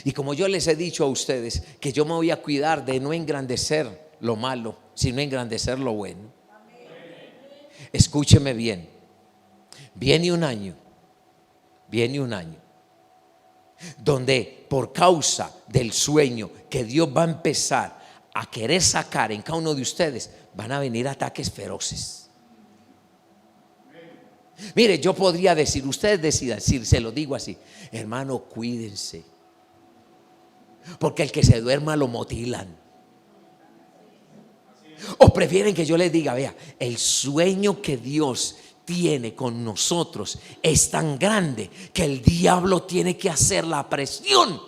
S1: Y como yo les he dicho a ustedes, que yo me voy a cuidar de no engrandecer lo malo, sino engrandecer lo bueno. Escúcheme bien. Viene un año donde por causa del sueño que Dios va a empezar a querer sacar en cada uno de ustedes, van a venir ataques feroces. Mire, yo podría decir, ustedes decidan, si se lo digo así, hermano, cuídense, porque el que se duerma lo motilan. O prefieren que yo les diga, vea, el sueño que Dios tiene con nosotros es tan grande que el diablo tiene que hacer la presión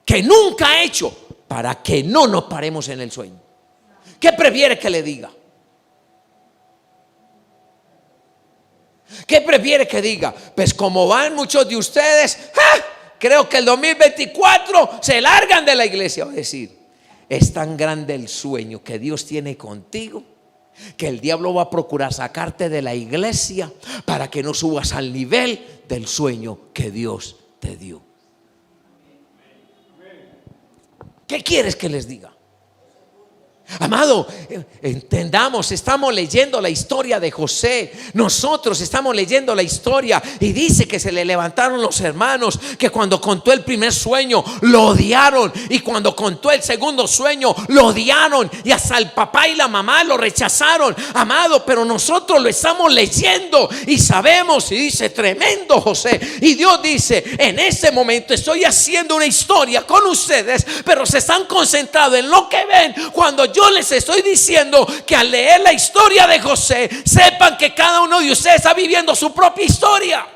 S1: que nunca ha hecho para que no nos paremos en el sueño. ¿Qué prefiere que le diga? ¿Qué prefiere que diga? Pues como van muchos de ustedes, creo que el 2024 se largan de la iglesia. Va a decir, es tan grande el sueño que Dios tiene contigo que el diablo va a procurar sacarte de la iglesia para que no subas al nivel del sueño que Dios te dio. ¿Qué quieres que les diga? Amado, entendamos, estamos leyendo la historia de José. Nosotros estamos leyendo la historia y dice que se le levantaron los hermanos, que cuando contó el primer sueño lo odiaron, y cuando contó el segundo sueño lo odiaron, y hasta el papá y la mamá lo rechazaron. Amado, pero nosotros lo estamos leyendo y sabemos, y dice, tremendo José. Y Dios dice, en este momento estoy haciendo una historia con ustedes, pero se están concentrados en lo que ven. Cuando yo les estoy diciendo que al leer la historia de José, sepan que cada uno de ustedes está viviendo su propia historia.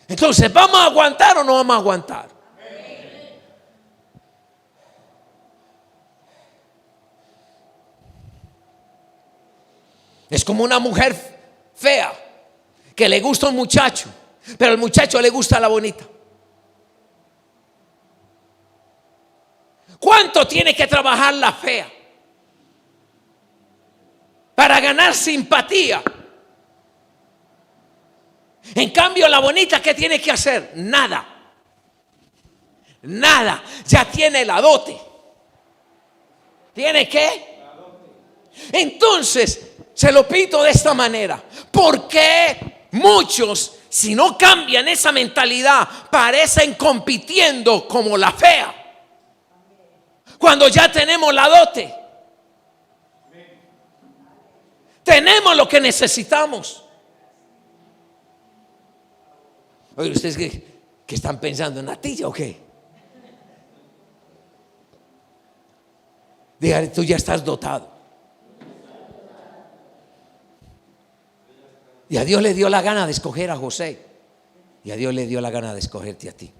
S1: Entonces, ¿vamos a aguantar o no vamos a aguantar? Es como una mujer fea que le gusta un muchacho, pero al muchacho le gusta la bonita. ¿Cuánto tiene que trabajar la fea para ganar simpatía? En cambio, la bonita, ¿qué tiene que hacer? Nada. Nada. Ya tiene la dote. ¿Tiene qué? Entonces, se lo pito de esta manera. ¿Por qué muchos, si no cambian esa mentalidad, parecen compitiendo como la fea? Cuando ya tenemos la dote, tenemos lo que necesitamos. Oye, ¿ustedes qué están pensando? ¿En natilla o qué? Dígale, tú ya estás dotado. Y a Dios le dio la gana de escoger a José, y a Dios le dio la gana de escogerte a ti.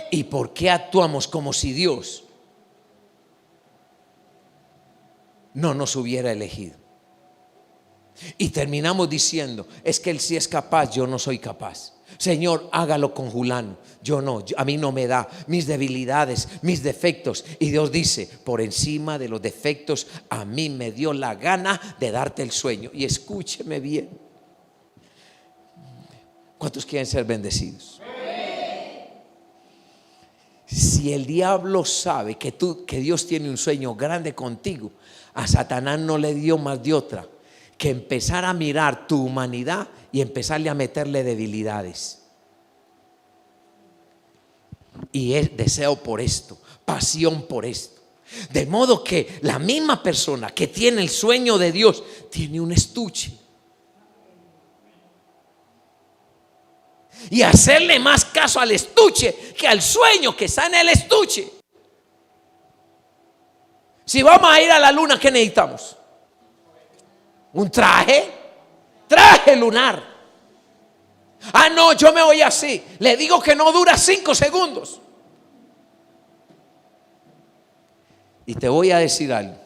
S1: ¿Y por qué actuamos como si Dios no nos hubiera elegido? Y terminamos diciendo, es que Él sí es capaz, yo no soy capaz. Señor, hágalo con Julano, yo no, a mí no me da, mis debilidades, mis defectos. Y Dios dice, por encima de los defectos, a mí me dio la gana de darte el sueño. Y escúcheme bien, ¿cuántos quieren ser bendecidos? Si el diablo sabe que Dios tiene un sueño grande contigo, a Satanás no le dio más de otra que empezar a mirar tu humanidad y empezarle a meterle debilidades. Y es deseo por esto, pasión por esto. De modo que la misma persona que tiene el sueño de Dios tiene un estuche. Y hacerle más caso al estuche que al sueño que está en el estuche. Si vamos a ir a la luna, ¿qué necesitamos? Un traje lunar. Ah, no, yo me voy así. Le digo que no dura 5 segundos. Y te voy a decir algo.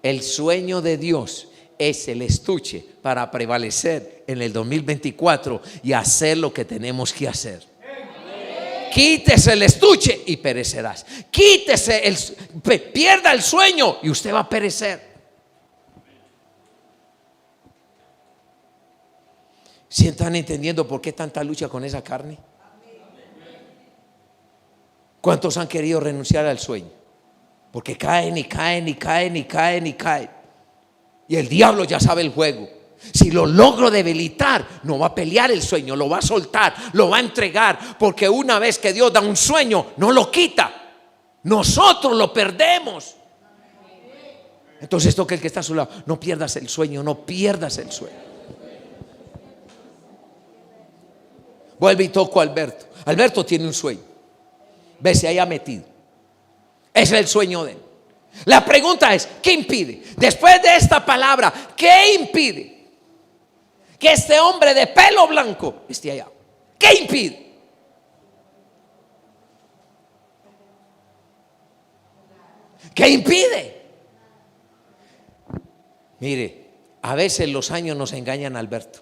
S1: El sueño de Dios es el estuche para prevalecer en el 2024 y hacer lo que tenemos que hacer. Quítese el estuche y perecerás. Pierda el sueño y usted va a perecer. ¿Sí están entendiendo por qué tanta lucha con esa carne? ¿Cuántos han querido renunciar al sueño? Porque caen y caen y caen y caen y caen. Y el diablo ya sabe el juego. Si lo logro debilitar, no va a pelear el sueño, lo va a soltar, lo va a entregar. Porque una vez que Dios da un sueño, no lo quita. Nosotros lo perdemos. Entonces toca el que está a su lado: no pierdas el sueño, no pierdas el sueño. Vuelve y toco a Alberto. Alberto tiene un sueño. Ve, se haya metido. Ese es el sueño de él. La pregunta es: ¿qué impide? Después de esta palabra, ¿qué impide que este hombre de pelo blanco esté allá? ¿Qué impide? ¿Qué impide? Mire, a veces los años nos engañan, Alberto.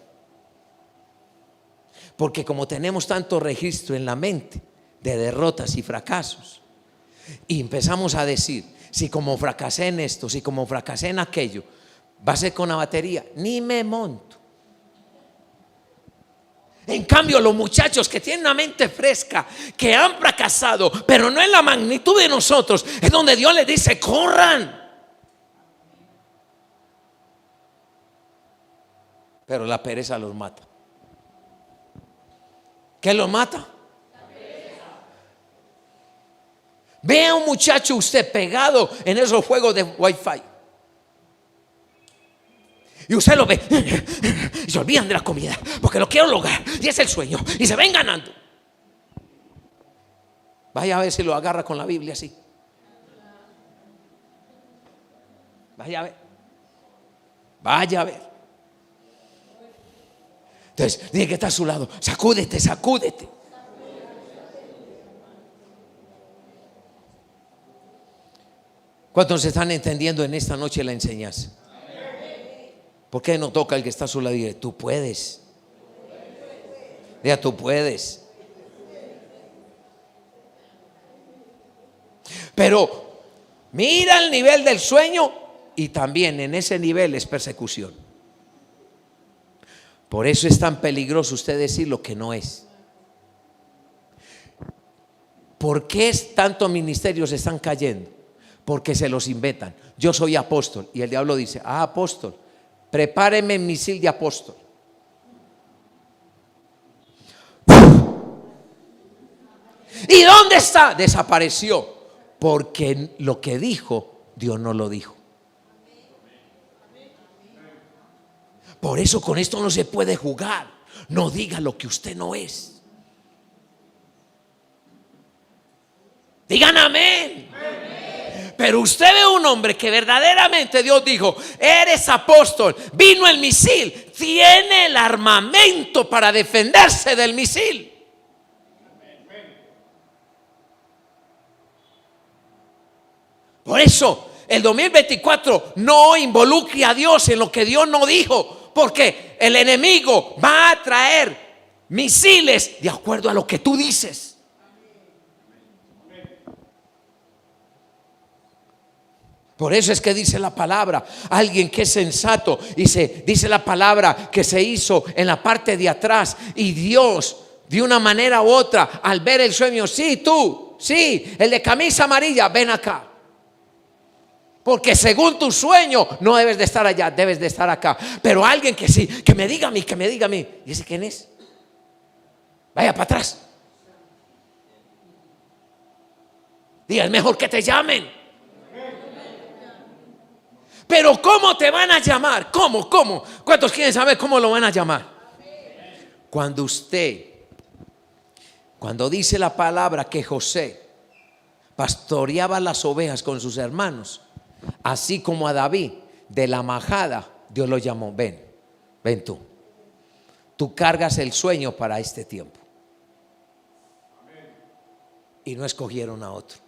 S1: Porque como tenemos tanto registro en la mente de derrotas y fracasos, y empezamos a decir: si como fracasé en esto, si como fracasé en aquello, va a ser con la batería, ni me monto. En cambio, los muchachos que tienen una mente fresca, que han fracasado, pero no en la magnitud de nosotros, es donde Dios les dice: corran. Pero la pereza los mata. ¿Qué los mata? Ve a un muchacho usted pegado en esos juegos de Wi-Fi y usted lo ve y se olvidan de la comida porque lo quiero lograr y es el sueño y se ven ganando. Vaya a ver si lo agarra con la Biblia así. Vaya a ver. Vaya a ver. Entonces, dile que está a su lado: sacúdete, sacúdete. ¿Cuántos están entendiendo en esta noche la enseñanza? ¿Por qué no toca el que está a su lado y dice: tú puedes? Diga: tú puedes. Pero mira el nivel del sueño, y también en ese nivel es persecución. Por eso es tan peligroso usted decir lo que no es. ¿Por qué tantos ministerios están cayendo? Porque se los inventan. Yo soy apóstol, y el diablo dice: apóstol, prepáreme misil de apóstol. ¿Y dónde está? Desapareció. Porque lo que dijo, Dios no lo dijo. Por eso con esto no se puede jugar. No diga lo que usted no es. Digan amén. Pero usted ve un hombre que verdaderamente Dios dijo: eres apóstol, vino el misil, tiene el armamento para defenderse del misil. Por eso el 2024 no involucre a Dios en lo que Dios no dijo. Porque el enemigo va a traer misiles de acuerdo a lo que tú dices. Por eso es que dice la palabra: alguien que es sensato, dice la palabra que se hizo en la parte de atrás, y Dios de una manera u otra, al ver el sueño: sí, tú, sí, el de camisa amarilla, ven acá. Porque según tu sueño no debes de estar allá, debes de estar acá. Pero alguien que sí, que me diga a mí, que me diga a mí. ¿Y ese quién es? Vaya para atrás. Diga: es mejor que te llamen. Pero ¿cómo te van a llamar? ¿Cómo? ¿Cuántos quieren saber cómo lo van a llamar? Cuando dice la palabra que José pastoreaba las ovejas con sus hermanos, así como a David de la majada, Dios lo llamó: ven tú cargas el sueño para este tiempo. Y no escogieron a otro.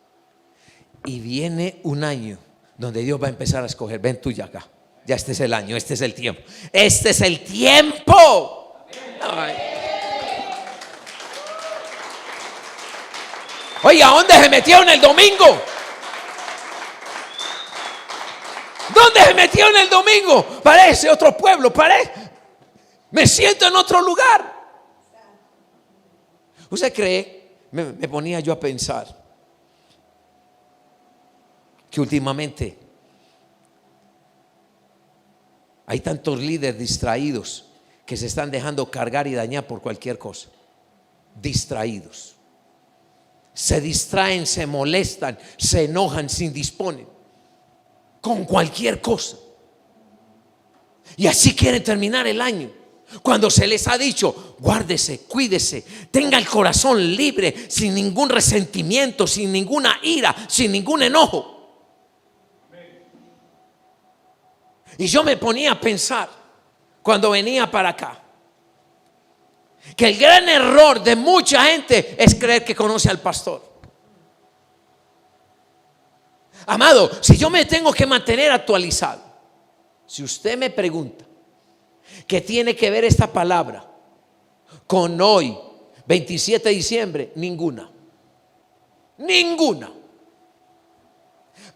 S1: Y viene un año donde Dios va a empezar a escoger: ven tú ya acá, ya este es el año, este es el tiempo, este es el tiempo. Ay. Oye, ¿a dónde se metieron el domingo? ¿Dónde se metieron el domingo? Parece otro pueblo, parece. Me siento en otro lugar. ¿Usted cree? Me ponía yo a pensar que últimamente hay tantos líderes distraídos que se están dejando cargar y dañar por cualquier cosa. Distraídos. Se distraen, se molestan, se enojan, se indisponen con cualquier cosa. Y así quieren terminar el año. Cuando se les ha dicho, guárdese, cuídese, tenga el corazón libre, sin ningún resentimiento, sin ninguna ira, sin ningún enojo. Y yo me ponía a pensar cuando venía para acá que el gran error de mucha gente es creer que conoce al pastor. Amado, si yo me tengo que mantener actualizado, si usted me pregunta ¿qué tiene que ver esta palabra con hoy, 27 de diciembre? Ninguna.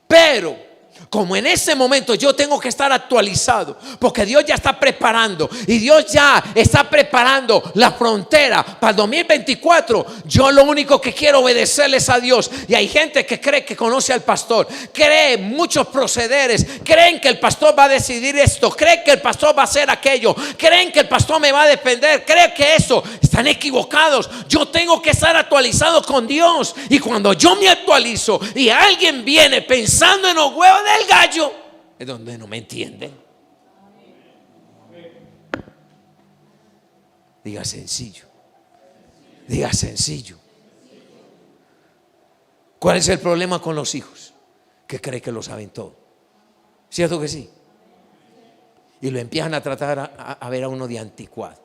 S1: Pero como en ese momento yo tengo que estar actualizado, porque Dios ya está preparando, y Dios ya está preparando la frontera para el 2024, yo lo único que quiero obedecerles a Dios. Y hay gente que cree que conoce al pastor, cree muchos procederes, creen que el pastor va a decidir esto, creen que el pastor va a hacer aquello, creen que el pastor me va a defender, creen que eso. Están equivocados. Yo tengo que estar actualizado con Dios, y cuando yo me actualizo y alguien viene pensando en los huevos del gallo, es donde no me entienden. Diga sencillo. Diga sencillo. ¿Cuál es el problema con los hijos? Que creen que lo saben todo. ¿Cierto que sí? Y lo empiezan a tratar a ver a uno de anticuado.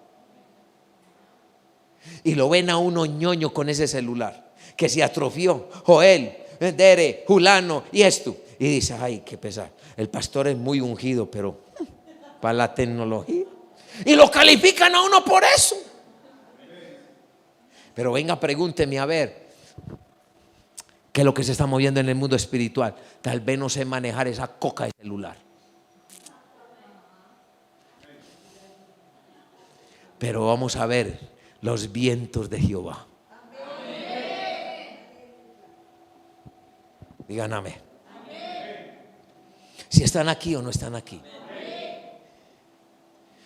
S1: Y lo ven a uno ñoño con ese celular que se atrofió. Joel, Dere, Julano y esto. Y dice, ay, qué pesar. El pastor es muy ungido, pero para la tecnología. Y lo califican a uno por eso. Pero venga, pregúnteme a ver qué es lo que se está moviendo en el mundo espiritual. Tal vez no sé manejar esa coca de celular. Pero vamos a ver los vientos de Jehová. Digan amén. Si están aquí o no están aquí.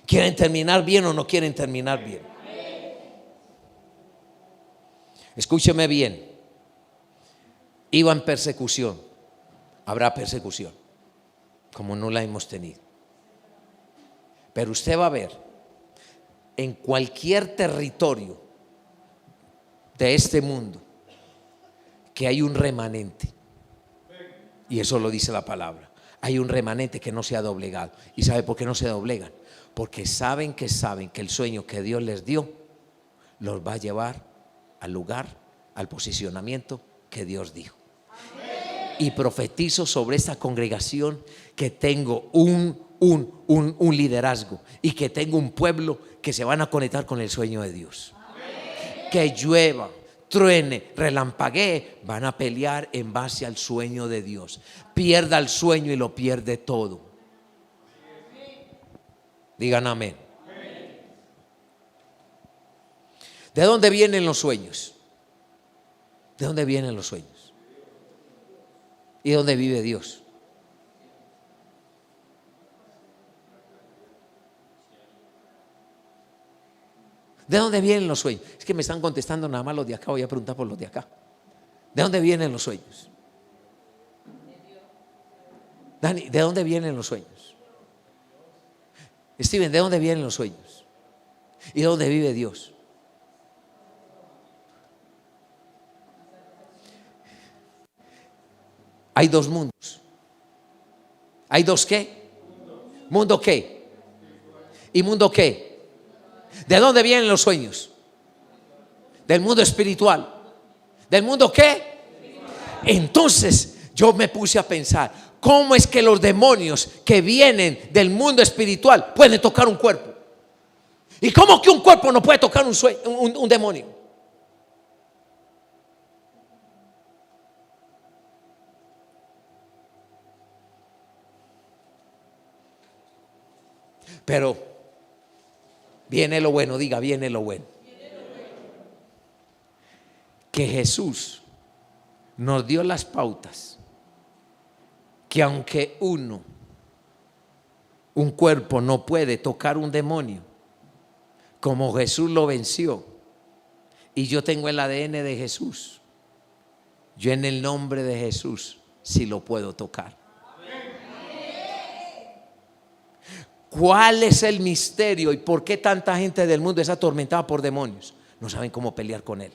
S1: ¿Quieren terminar bien o no quieren terminar bien? Escúcheme bien. Iba en persecución. Habrá persecución, como no la hemos tenido. Pero usted va a ver en cualquier territorio de este mundo que hay un remanente. Y eso lo dice la palabra. Hay un remanente que no se ha doblegado. ¿Y sabe por qué no se doblegan? Porque saben que el sueño que Dios les dio los va a llevar al lugar, al posicionamiento que Dios dijo. Y profetizo sobre esta congregación que tengo un liderazgo y que tengo un pueblo que se van a conectar con el sueño de Dios. Que llueva, truene, relampaguee, van a pelear en base al sueño de Dios. Pierda el sueño y lo pierde todo. Digan amén. ¿De dónde vienen los sueños? ¿De dónde vienen los sueños? ¿Y dónde vive Dios? ¿De dónde vienen los sueños? Es que me están contestando nada más los de acá. Voy a preguntar por los de acá. ¿De dónde vienen los sueños? Dani, ¿de dónde vienen los sueños? Steven, ¿de dónde vienen los sueños? ¿Y de dónde vive Dios? Hay dos mundos. ¿Hay dos qué? ¿Mundo qué? ¿Y mundo qué? ¿De dónde vienen los sueños? Del mundo espiritual. ¿Del mundo qué? Entonces yo me puse a pensar, ¿cómo es que los demonios que vienen del mundo espiritual pueden tocar un cuerpo? ¿Y cómo que un cuerpo no puede tocar un demonio? Pero viene lo bueno, diga, viene lo bueno. Que Jesús nos dio las pautas, que aunque un cuerpo no puede tocar un demonio, como Jesús lo venció, y yo tengo el ADN de Jesús, yo en el nombre de Jesús sí lo puedo tocar. ¿Cuál es el misterio y por qué tanta gente del mundo es atormentada por demonios? No saben cómo pelear con él.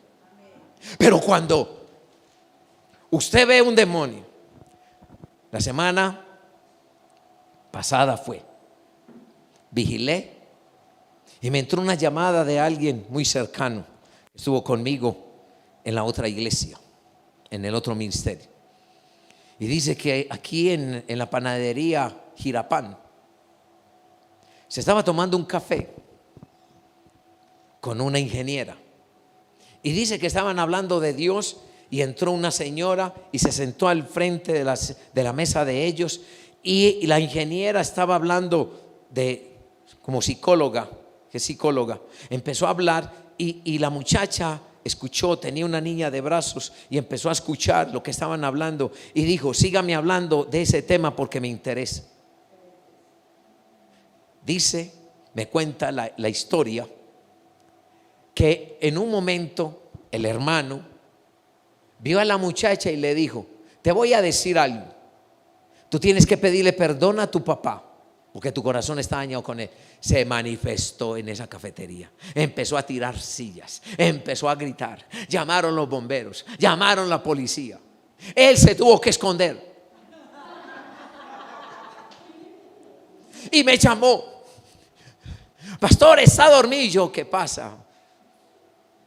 S1: Pero cuando usted ve un demonio, la semana pasada vigilé y me entró una llamada de alguien muy cercano que estuvo conmigo en la otra iglesia, en el otro ministerio, y dice que aquí en la panadería Girapán se estaba tomando un café con una ingeniera, y dice que estaban hablando de Dios, y entró una señora y se sentó al frente de la mesa de ellos, y la ingeniera estaba hablando como psicóloga, que es psicóloga, empezó a hablar, y la muchacha escuchó, tenía una niña de brazos y empezó a escuchar lo que estaban hablando, y dijo: sígame hablando de ese tema porque me interesa. Dice, me cuenta la historia, que en un momento el hermano vio a la muchacha y le dijo: te voy a decir algo, tú tienes que pedirle perdón a tu papá porque tu corazón está dañado con él. Se manifestó en esa cafetería, empezó a tirar sillas, empezó a gritar, llamaron los bomberos, llamaron la policía, él se tuvo que esconder y me llamó: pastor, está dormido. Y yo: ¿qué pasa?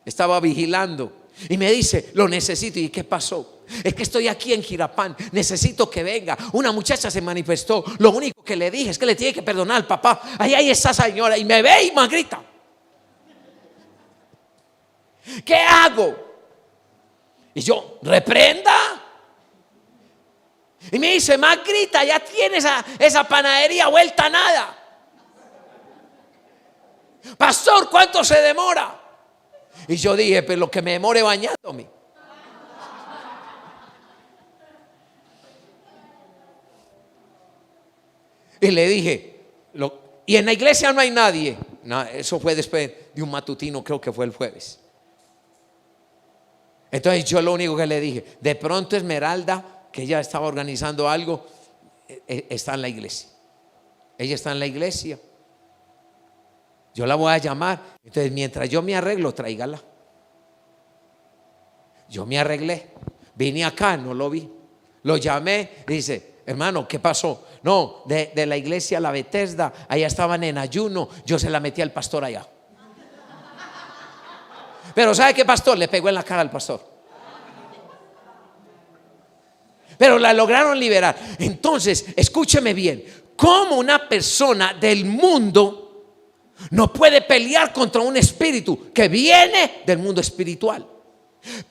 S1: Estaba vigilando. Y me dice: lo necesito. ¿Y qué pasó? Es que estoy aquí en Girapán, necesito que venga. Una muchacha se manifestó. Lo único que le dije es que le tiene que perdonar al papá. Ahí está señora, y me ve y me grita. ¿Qué hago? Y yo: reprenda. Y me dice: más grita, ya tienes esa panadería vuelta a nada. Pastor, ¿cuánto se demora? Y yo dije: pero lo que me demore bañándome. Y le dije: y en la iglesia no hay nadie. No, eso fue después de un matutino, creo que fue el jueves. Entonces yo lo único que le dije: de pronto Esmeralda, que ella estaba organizando algo, está en la iglesia. Ella está en la iglesia. Yo la voy a llamar. Entonces, mientras yo me arreglo, tráigala. Yo me arreglé, vine acá, no lo vi. Lo llamé, dice: hermano, ¿qué pasó? No, de la iglesia La Bethesda, allá estaban en ayuno, yo se la metí al pastor allá. Pero ¿sabe qué, pastor? Le pegó en la cara al pastor. Pero la lograron liberar. Entonces, escúcheme bien: ¿cómo una persona del mundo no puede pelear contra un espíritu que viene del mundo espiritual?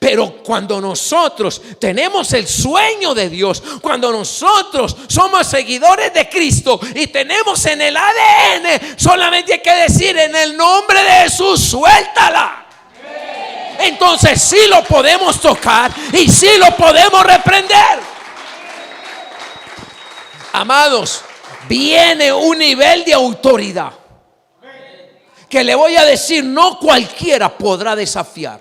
S1: Pero cuando nosotros tenemos el sueño de Dios, cuando nosotros somos seguidores de Cristo y tenemos en el ADN, solamente hay que decir: en el nombre de Jesús, suéltala. Entonces sí lo podemos tocar y sí lo podemos reprender. Amados, viene un nivel de autoridad que le voy a decir, no cualquiera podrá desafiar.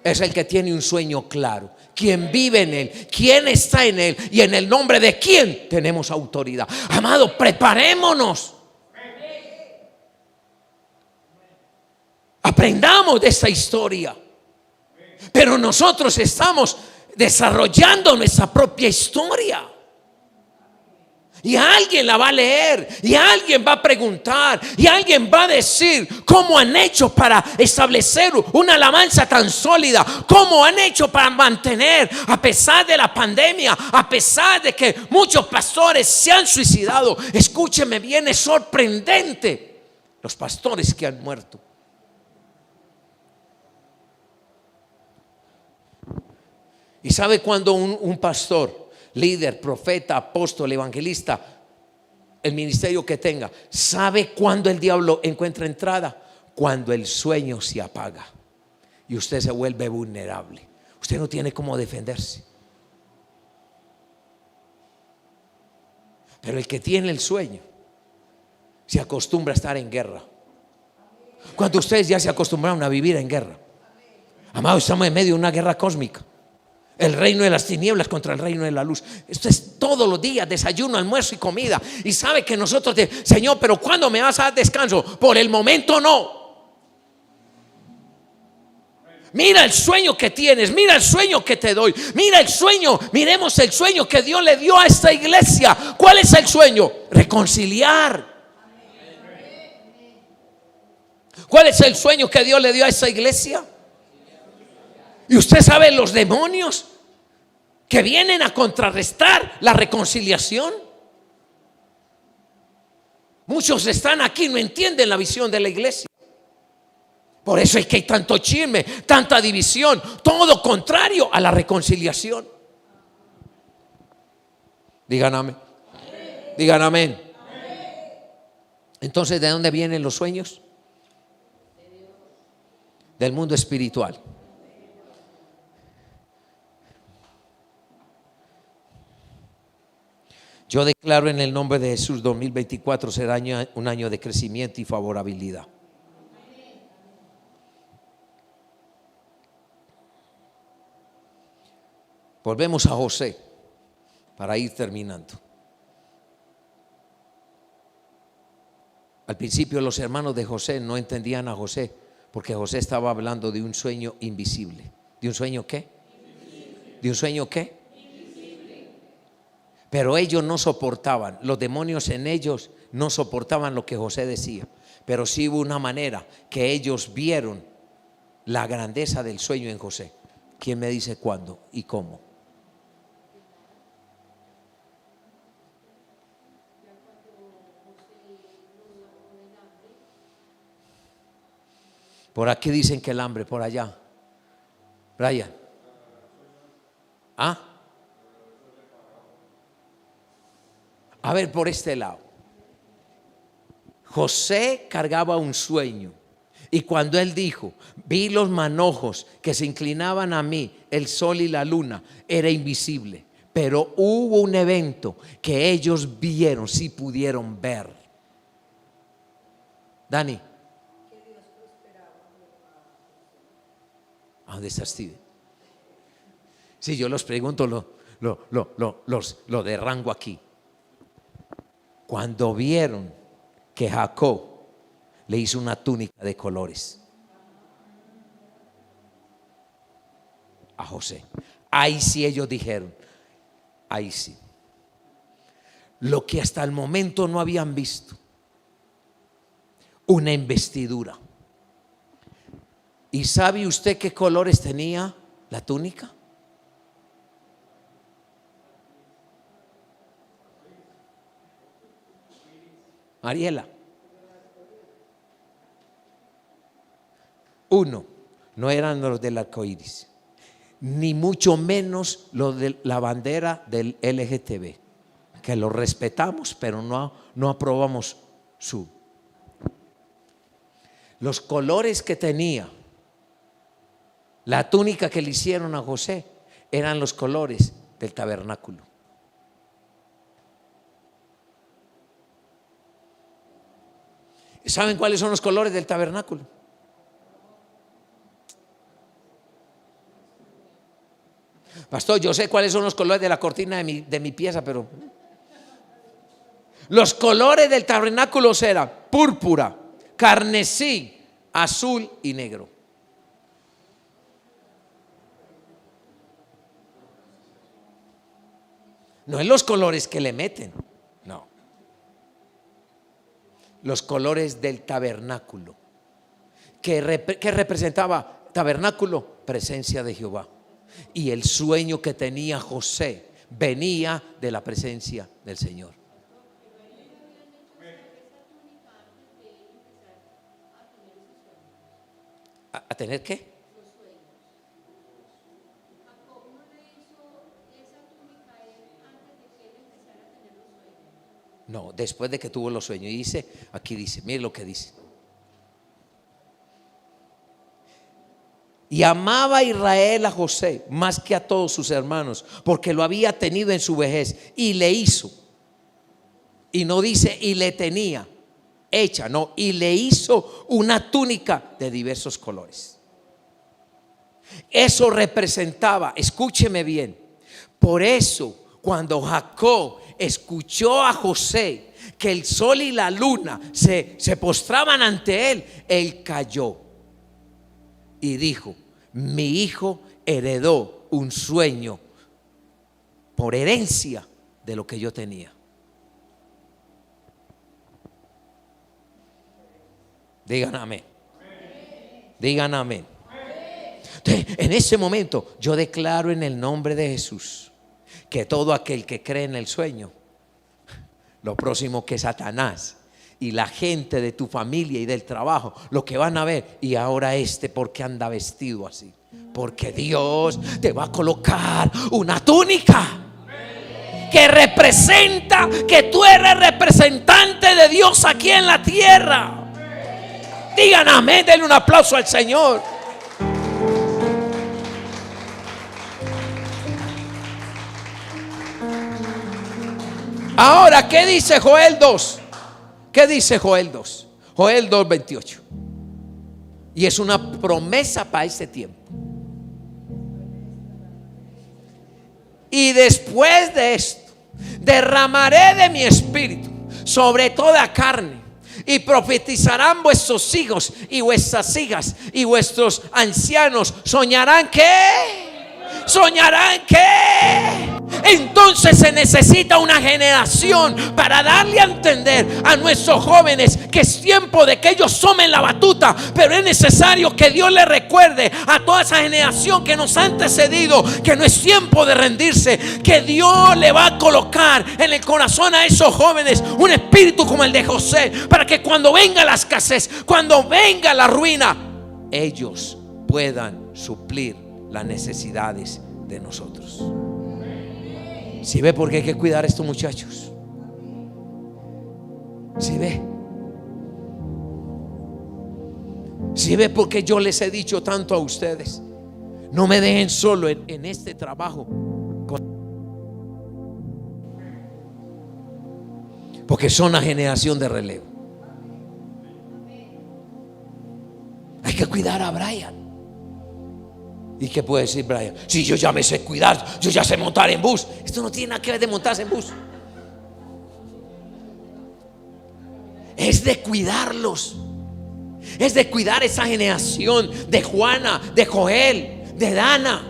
S1: Es el que tiene un sueño claro, quien vive en él, quien está en él, y en el nombre de quien tenemos autoridad. Amado, preparémonos. Aprendamos de esta historia. Pero nosotros estamos desarrollando nuestra propia historia. Y alguien la va a leer, y alguien va a preguntar, y alguien va a decir cómo han hecho para establecer una alabanza tan sólida, cómo han hecho para mantener, a pesar de la pandemia, a pesar de que muchos pastores se han suicidado. Escúcheme bien, es sorprendente los pastores que han muerto. Y sabe, cuando un pastor, líder, profeta, apóstol, evangelista, el ministerio que tenga. ¿Sabe cuándo el diablo encuentra entrada? Cuando el sueño se apaga y usted se vuelve vulnerable. Usted no tiene cómo defenderse. Pero el que tiene el sueño se acostumbra a estar en guerra. ¿Cuántos de ustedes ya se acostumbraron a vivir en guerra? Amados, estamos en medio de una guerra cósmica. El reino de las tinieblas contra el reino de la luz. Esto es todos los días, desayuno, almuerzo y comida. Y sabe que nosotros, Señor, pero ¿cuándo me vas a dar descanso? Por el momento no. Mira el sueño que tienes, mira el sueño que te doy, mira el sueño, miremos el sueño que Dios le dio a esta iglesia. ¿Cuál es el sueño? Reconciliar. ¿Cuál es el sueño que Dios le dio a esta iglesia? Y usted sabe los demonios que vienen a contrarrestar la reconciliación. Muchos están aquí, no entienden la visión de la iglesia. Por eso es que hay tanto chisme, tanta división, todo contrario a la reconciliación. Digan amén. Digan amén. Entonces, ¿de dónde vienen los sueños? Del mundo espiritual. Yo declaro en el nombre de Jesús, 2024 será un año de crecimiento y favorabilidad. Volvemos a José para ir terminando. Al principio los hermanos de José no entendían a José porque José estaba hablando de un sueño invisible. ¿De un sueño qué? Invisible. ¿De un sueño qué? Invisible. Pero ellos no soportaban, los demonios en ellos no soportaban lo que José decía. Pero sí hubo una manera que ellos vieron la grandeza del sueño en José. ¿Quién me dice cuándo y cómo? Por aquí dicen que el hambre, por allá. Brian. ¿Ah? A ver, por este lado. José cargaba un sueño. Y cuando él dijo, vi los manojos que se inclinaban a mí, el sol y la luna, era invisible. Pero hubo un evento que ellos vieron, sí pudieron ver. Dani. ¿A dónde está Steve? Si yo los pregunto, lo de rango aquí. Cuando vieron que Jacob le hizo una túnica de colores a José, ahí sí ellos dijeron, ahí sí. Lo que hasta el momento no habían visto, una investidura. ¿Y sabe usted qué colores tenía la túnica? Mariela. Uno, no eran los del arco iris, ni mucho menos los de la bandera del LGTB, que lo respetamos, pero no aprobamos su. Los colores que tenía la túnica que le hicieron a José eran los colores del tabernáculo. ¿Saben cuáles son los colores del tabernáculo? Pastor, yo sé cuáles son los colores de la cortina de mi pieza, pero los colores del tabernáculo eran púrpura, carmesí, azul y negro. No es los colores que le meten, no. Los colores del tabernáculo. ¿Qué representaba tabernáculo? Presencia de Jehová. Y el sueño que tenía José venía de la presencia del Señor. ¿A tener qué? No, después de que tuvo los sueños. Y dice, aquí dice, mire lo que dice. Y amaba a Israel a José más que a todos sus hermanos, porque lo había tenido en su vejez y le hizo. Y no dice y le tenía hecha, no, y le hizo una túnica de diversos colores. Eso representaba, escúcheme bien, por eso cuando Jacob escuchó a José que el sol y la luna se postraban ante él, él cayó y dijo: mi hijo heredó un sueño por herencia de lo que yo tenía. Digan amén. Digan amén. Entonces, en ese momento yo declaro en el nombre de Jesús que todo aquel que cree en el sueño, lo próximo que Satanás y la gente de tu familia y del trabajo, lo que van a ver, y ahora ¿por qué anda vestido así? Porque Dios te va a colocar una túnica que representa que tú eres representante de Dios aquí en la tierra. Digan amén, denle un aplauso al Señor. Ahora, ¿qué dice Joel 2? ¿Qué dice Joel 2? Joel 2:28. Y es una promesa para este tiempo. Y después de esto, derramaré de mi espíritu sobre toda carne, y profetizarán vuestros hijos y vuestras hijas, y vuestros ancianos soñarán. ¿Qué? Soñarán. ¿Qué? Entonces se necesita una generación para darle a entender a nuestros jóvenes que es tiempo de que ellos tomen la batuta. Pero es necesario que Dios les recuerde a toda esa generación que nos ha antecedido que no es tiempo de rendirse, que Dios le va a colocar en el corazón a esos jóvenes un espíritu como el de José, para que cuando venga la escasez, cuando venga la ruina, ellos puedan suplir las necesidades de nosotros. Si ve por qué hay que cuidar a estos muchachos. Si ve. Si ve por qué yo les he dicho tanto a ustedes: no me dejen solo en este trabajo, porque son la generación de relevo. Hay que cuidar a Brian. ¿Y qué puede decir Brian? Si yo ya me sé cuidar, yo ya sé montar en bus. Esto no tiene nada que ver de montarse en bus. Es de cuidarlos. Es de cuidar esa generación de Juana, de Joel, de Dana,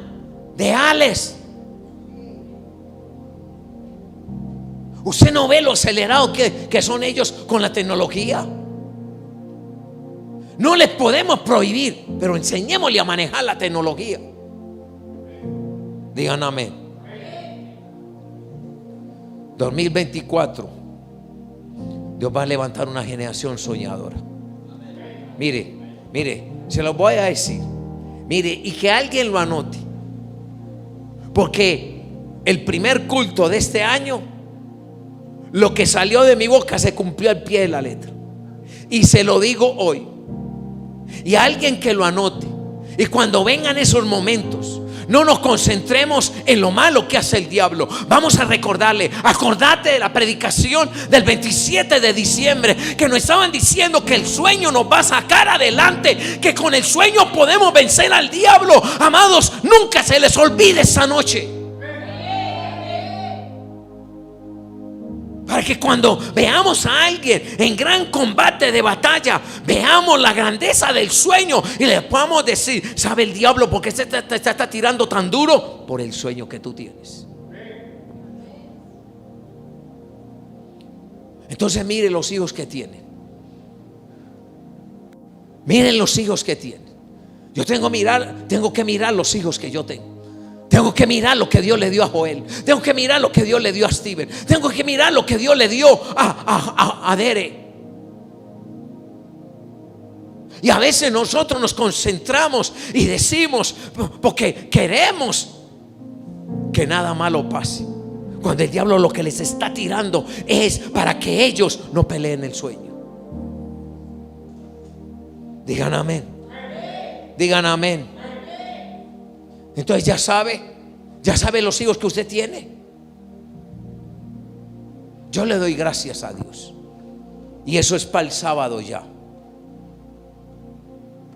S1: de Alex. Usted no ve lo acelerado que son ellos con la tecnología. No les podemos prohibir, pero enseñémosle a manejar la tecnología. Digan amén. 2024, Dios va a levantar una generación soñadora. Mire, se lo voy a decir. Mire, y que alguien lo anote, porque el primer culto de este año, lo que salió de mi boca se cumplió al pie de la letra. Y se lo digo hoy. Y a alguien que lo anote. Y cuando vengan esos momentos, no nos concentremos en lo malo que hace el diablo. Vamos a recordarle: acordate de la predicación del 27 de diciembre, que nos estaban diciendo que el sueño nos va a sacar adelante, que con el sueño podemos vencer al diablo. Amados, nunca se les olvide esa noche, para que cuando veamos a alguien en gran combate de batalla, veamos la grandeza del sueño y le podamos decir: ¿sabe el diablo por qué te está tirando tan duro? Por el sueño que tú tienes. Entonces mire los hijos que tienen. Miren los hijos que tienen. Yo tengo que mirar los hijos que yo tengo. Tengo que mirar lo que Dios le dio a Joel. Tengo que mirar lo que Dios le dio a Steven. Tengo que mirar lo que Dios le dio a Dere. Y a veces nosotros nos concentramos y decimos, porque queremos que nada malo pase, cuando el diablo lo que les está tirando es para que ellos no peleen el sueño. Digan amén. Digan amén. Entonces ya sabe los hijos que usted tiene. Yo le doy gracias a Dios. Y eso es para el sábado ya.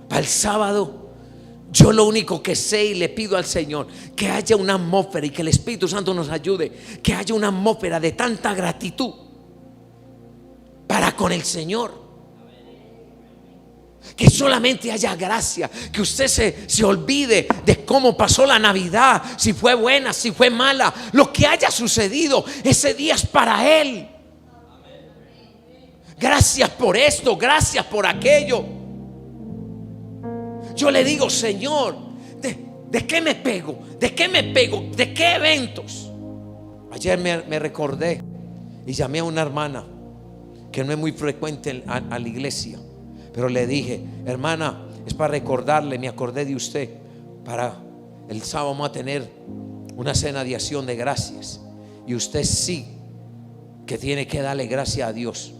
S1: Para el sábado, yo lo único que sé y le pido al Señor, que haya una atmósfera y que el Espíritu Santo nos ayude, que haya una atmósfera de tanta gratitud para con el Señor. Que solamente haya gracia, que usted se olvide de cómo pasó la Navidad, si fue buena, si fue mala, lo que haya sucedido, ese día es para Él. Gracias por esto, gracias por aquello. Yo le digo, Señor, ¿de qué me pego? ¿De qué me pego? ¿De qué eventos? Ayer me recordé y llamé a una hermana que no es muy frecuente a la iglesia, pero le dije, hermana, es para recordarle, me acordé de usted. Para el sábado vamos a tener una cena de acción de gracias, y usted sí que tiene que darle gracias a Dios,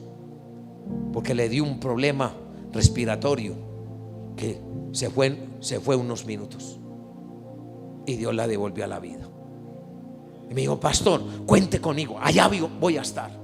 S1: porque le dio un problema respiratorio que se fue unos minutos y Dios la devolvió a la vida. Y me dijo, pastor, cuente conmigo, allá voy a estar.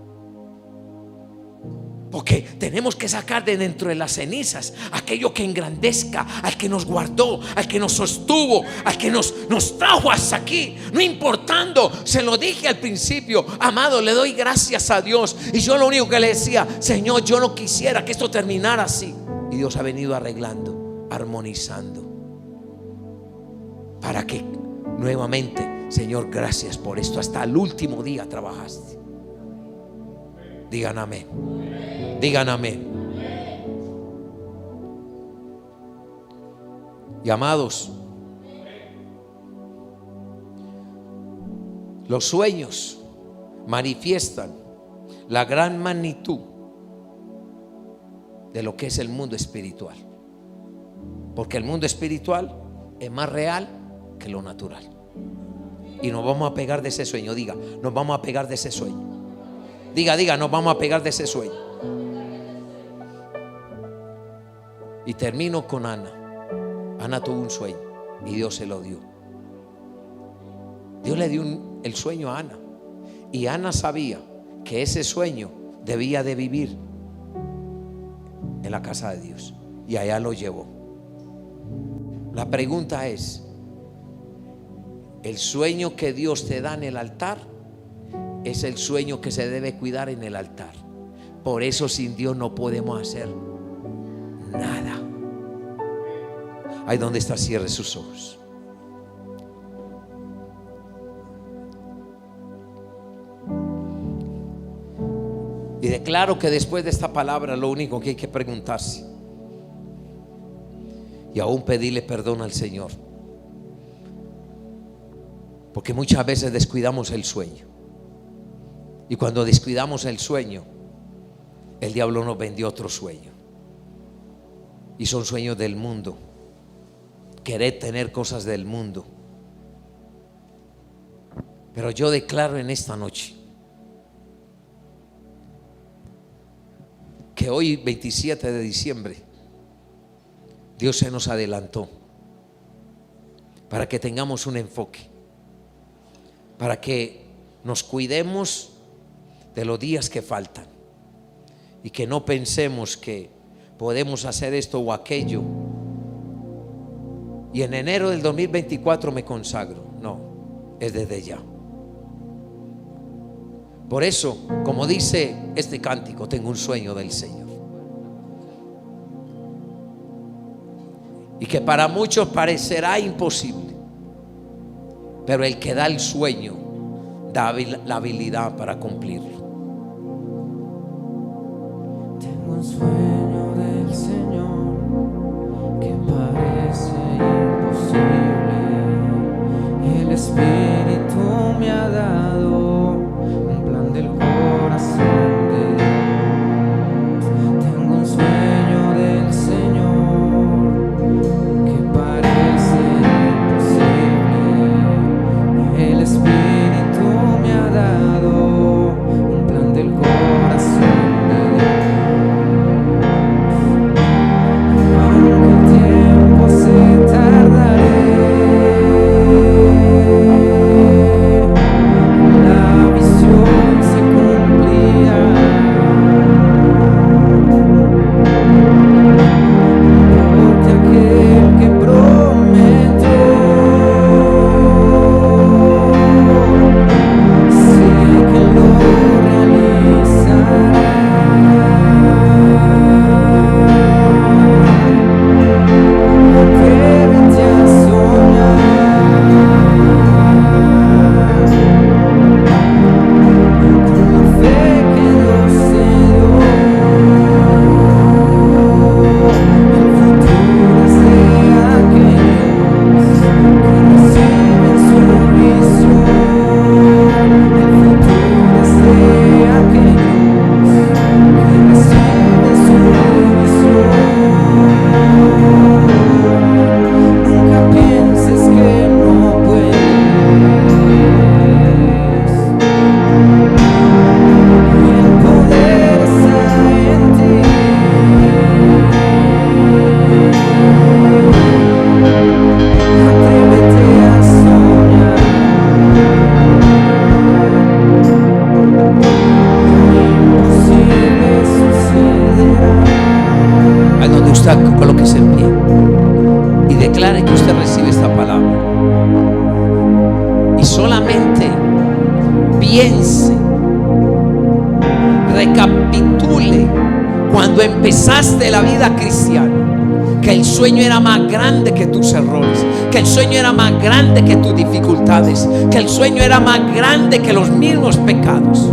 S1: Porque tenemos que sacar de dentro de las cenizas aquello que engrandezca al que nos guardó, al que nos sostuvo, al que nos trajo hasta aquí. No importando, se lo dije al principio, amado, le doy gracias a Dios. Y yo lo único que le decía, Señor, yo no quisiera que esto terminara así. Y Dios ha venido arreglando, armonizando, para que nuevamente, Señor, gracias por esto. Hasta el último día trabajaste. Digan amén. Digan amén. Y amados, los sueños manifiestan la gran magnitud de lo que es el mundo espiritual, porque el mundo espiritual es más real que lo natural. Y nos vamos a pegar de ese sueño. Diga, nos vamos a pegar de ese sueño. Diga, nos vamos a pegar de ese sueño. Y termino con Ana. Ana tuvo un sueño y Dios se lo dio. Dios le dio el sueño a Ana, y Ana sabía que ese sueño debía de vivir en la casa de Dios, y allá lo llevó. La pregunta es, ¿el sueño que Dios te da en el altar es el sueño que se debe cuidar en el altar? Por eso sin Dios no podemos hacer nada. Ahí donde está, cierre sus ojos. Y declaro que después de esta palabra lo único que hay que preguntarse, y aún pedirle perdón al Señor, porque muchas veces descuidamos el sueño, y cuando descuidamos el sueño, el diablo nos vendió otro sueño, y son sueños del mundo. Querer tener cosas del mundo. Pero yo declaro en esta noche que hoy, 27 de diciembre, Dios se nos adelantó para que tengamos un enfoque, para que nos cuidemos de los días que faltan, y que no pensemos que podemos hacer esto o aquello y en enero del 2024 me consagro. No, es desde ya. Por eso, como dice este cántico, tengo un sueño del Señor. Y que para muchos parecerá imposible, pero el que da el sueño da la habilidad para cumplirlo.
S2: Tengo un sueño del Señor que parece imposible. El Espíritu me ha dado un plan del corazón de Dios. Tengo un sueño del Señor que parece imposible. El Espíritu me ha dado
S1: solamente piense, recapitule cuando empezaste la vida cristiana, que el sueño era más grande que tus errores, que el sueño era más grande que tus dificultades, que el sueño era más grande que los mismos pecados.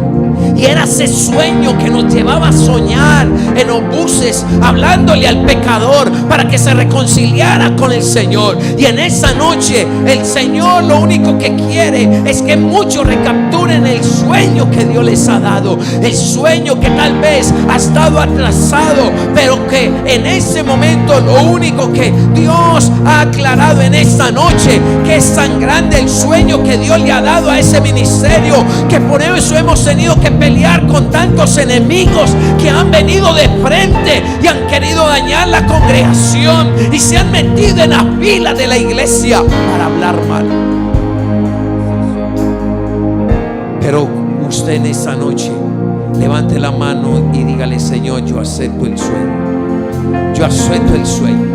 S1: Y era ese sueño que nos llevaba a soñar en los buses, hablándole al pecador para que se reconciliara con el Señor. Y en esa noche el Señor lo único que quiere es que muchos recapturen el sueño que Dios les ha dado. El sueño que tal vez ha estado atrasado, pero que en ese momento lo único que Dios ha aclarado en esta noche, que es tan grande el sueño que Dios le ha dado a ese ministerio, que por eso hemos tenido que pelear con tantos enemigos que han venido de frente y han querido dañar la congregación y se han metido en las filas de la iglesia para hablar mal. Pero usted en esta noche levante la mano y dígale: Señor, yo acepto el sueño, yo acepto el sueño.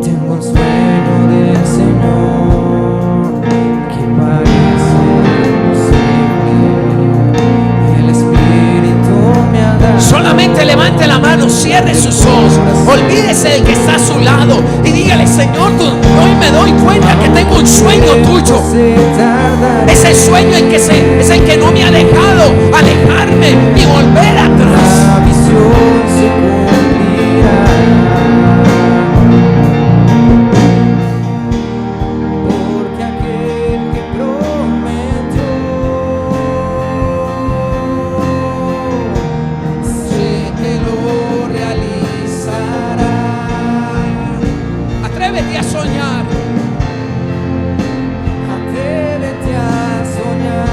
S2: Tengo un sueño del Señor que parece imposible. El Espíritu me ha dado.
S1: Solamente levante la mano, cierre sus ojos, olvídese del que está a su lado y dígale: Señor, hoy me doy cuenta que tengo un sueño tuyo. Es el sueño es el que no me ha dejado alejarme y volver atrás.
S2: La visión se cumplirá, porque aquel que prometió, sé que lo realizará.
S1: Atrévete a soñar.
S2: Atrévete a soñar.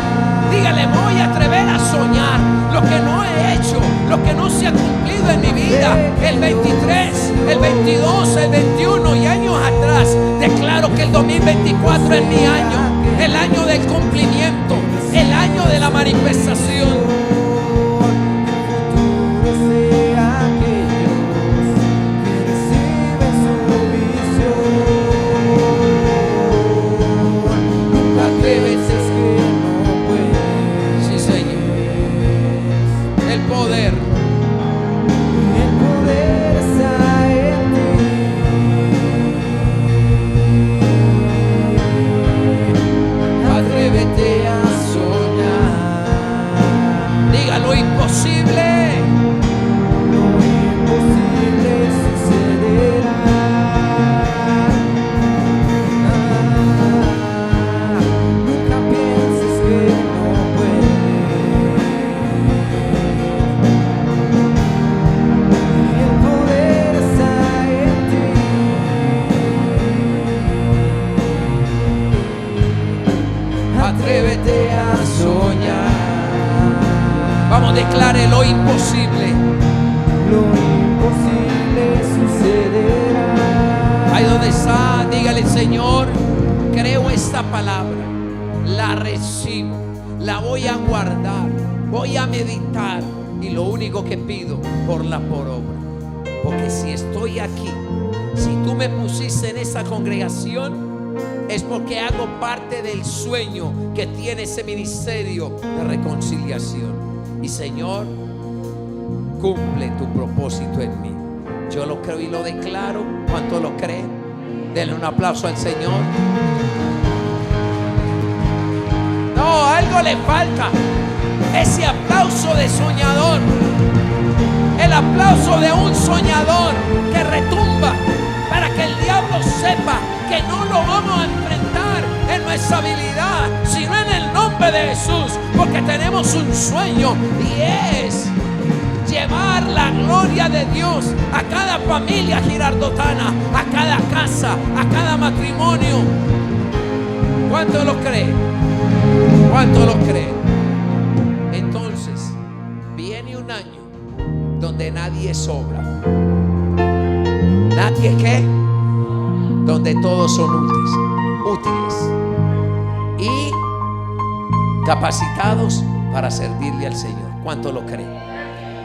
S1: Dígale: voy a atrever a soñar lo que no he hecho, lo que no se ha cumplido en mi vida. El 23, el 22, el 21 y años atrás. Declaro que el 2024 es mi año, el año del cumplimiento, el año de la manifestación.
S2: Atrévete a soñar.
S1: Vamos, declare lo imposible.
S2: Lo imposible sucederá.
S1: Ahí donde está, dígale: Señor, creo esta palabra, la recibo, la voy a guardar, voy a meditar, y lo único que pido, ponla por obra. Porque si estoy aquí, si tú me pusiste en esa congregación, es porque hago parte del sueño que tiene ese ministerio de reconciliación. Y Señor, cumple tu propósito en mí. Yo lo creo y lo declaro. ¿Cuánto lo creen? Denle un aplauso al Señor. No, algo le falta. Ese aplauso de soñador. El aplauso de un soñador que retumba para que el diablo sepa que no lo vamos a enfrentar en nuestra habilidad, sino en el nombre de Jesús, porque tenemos un sueño, y es llevar la gloria de Dios a cada familia girardotana, a cada casa, a cada matrimonio. ¿Cuánto lo creen? ¿Cuánto lo creen? Entonces viene un año donde nadie sobra. ¿Nadie qué? Donde todos son útiles y capacitados para servirle al Señor. ¿Cuánto lo creen?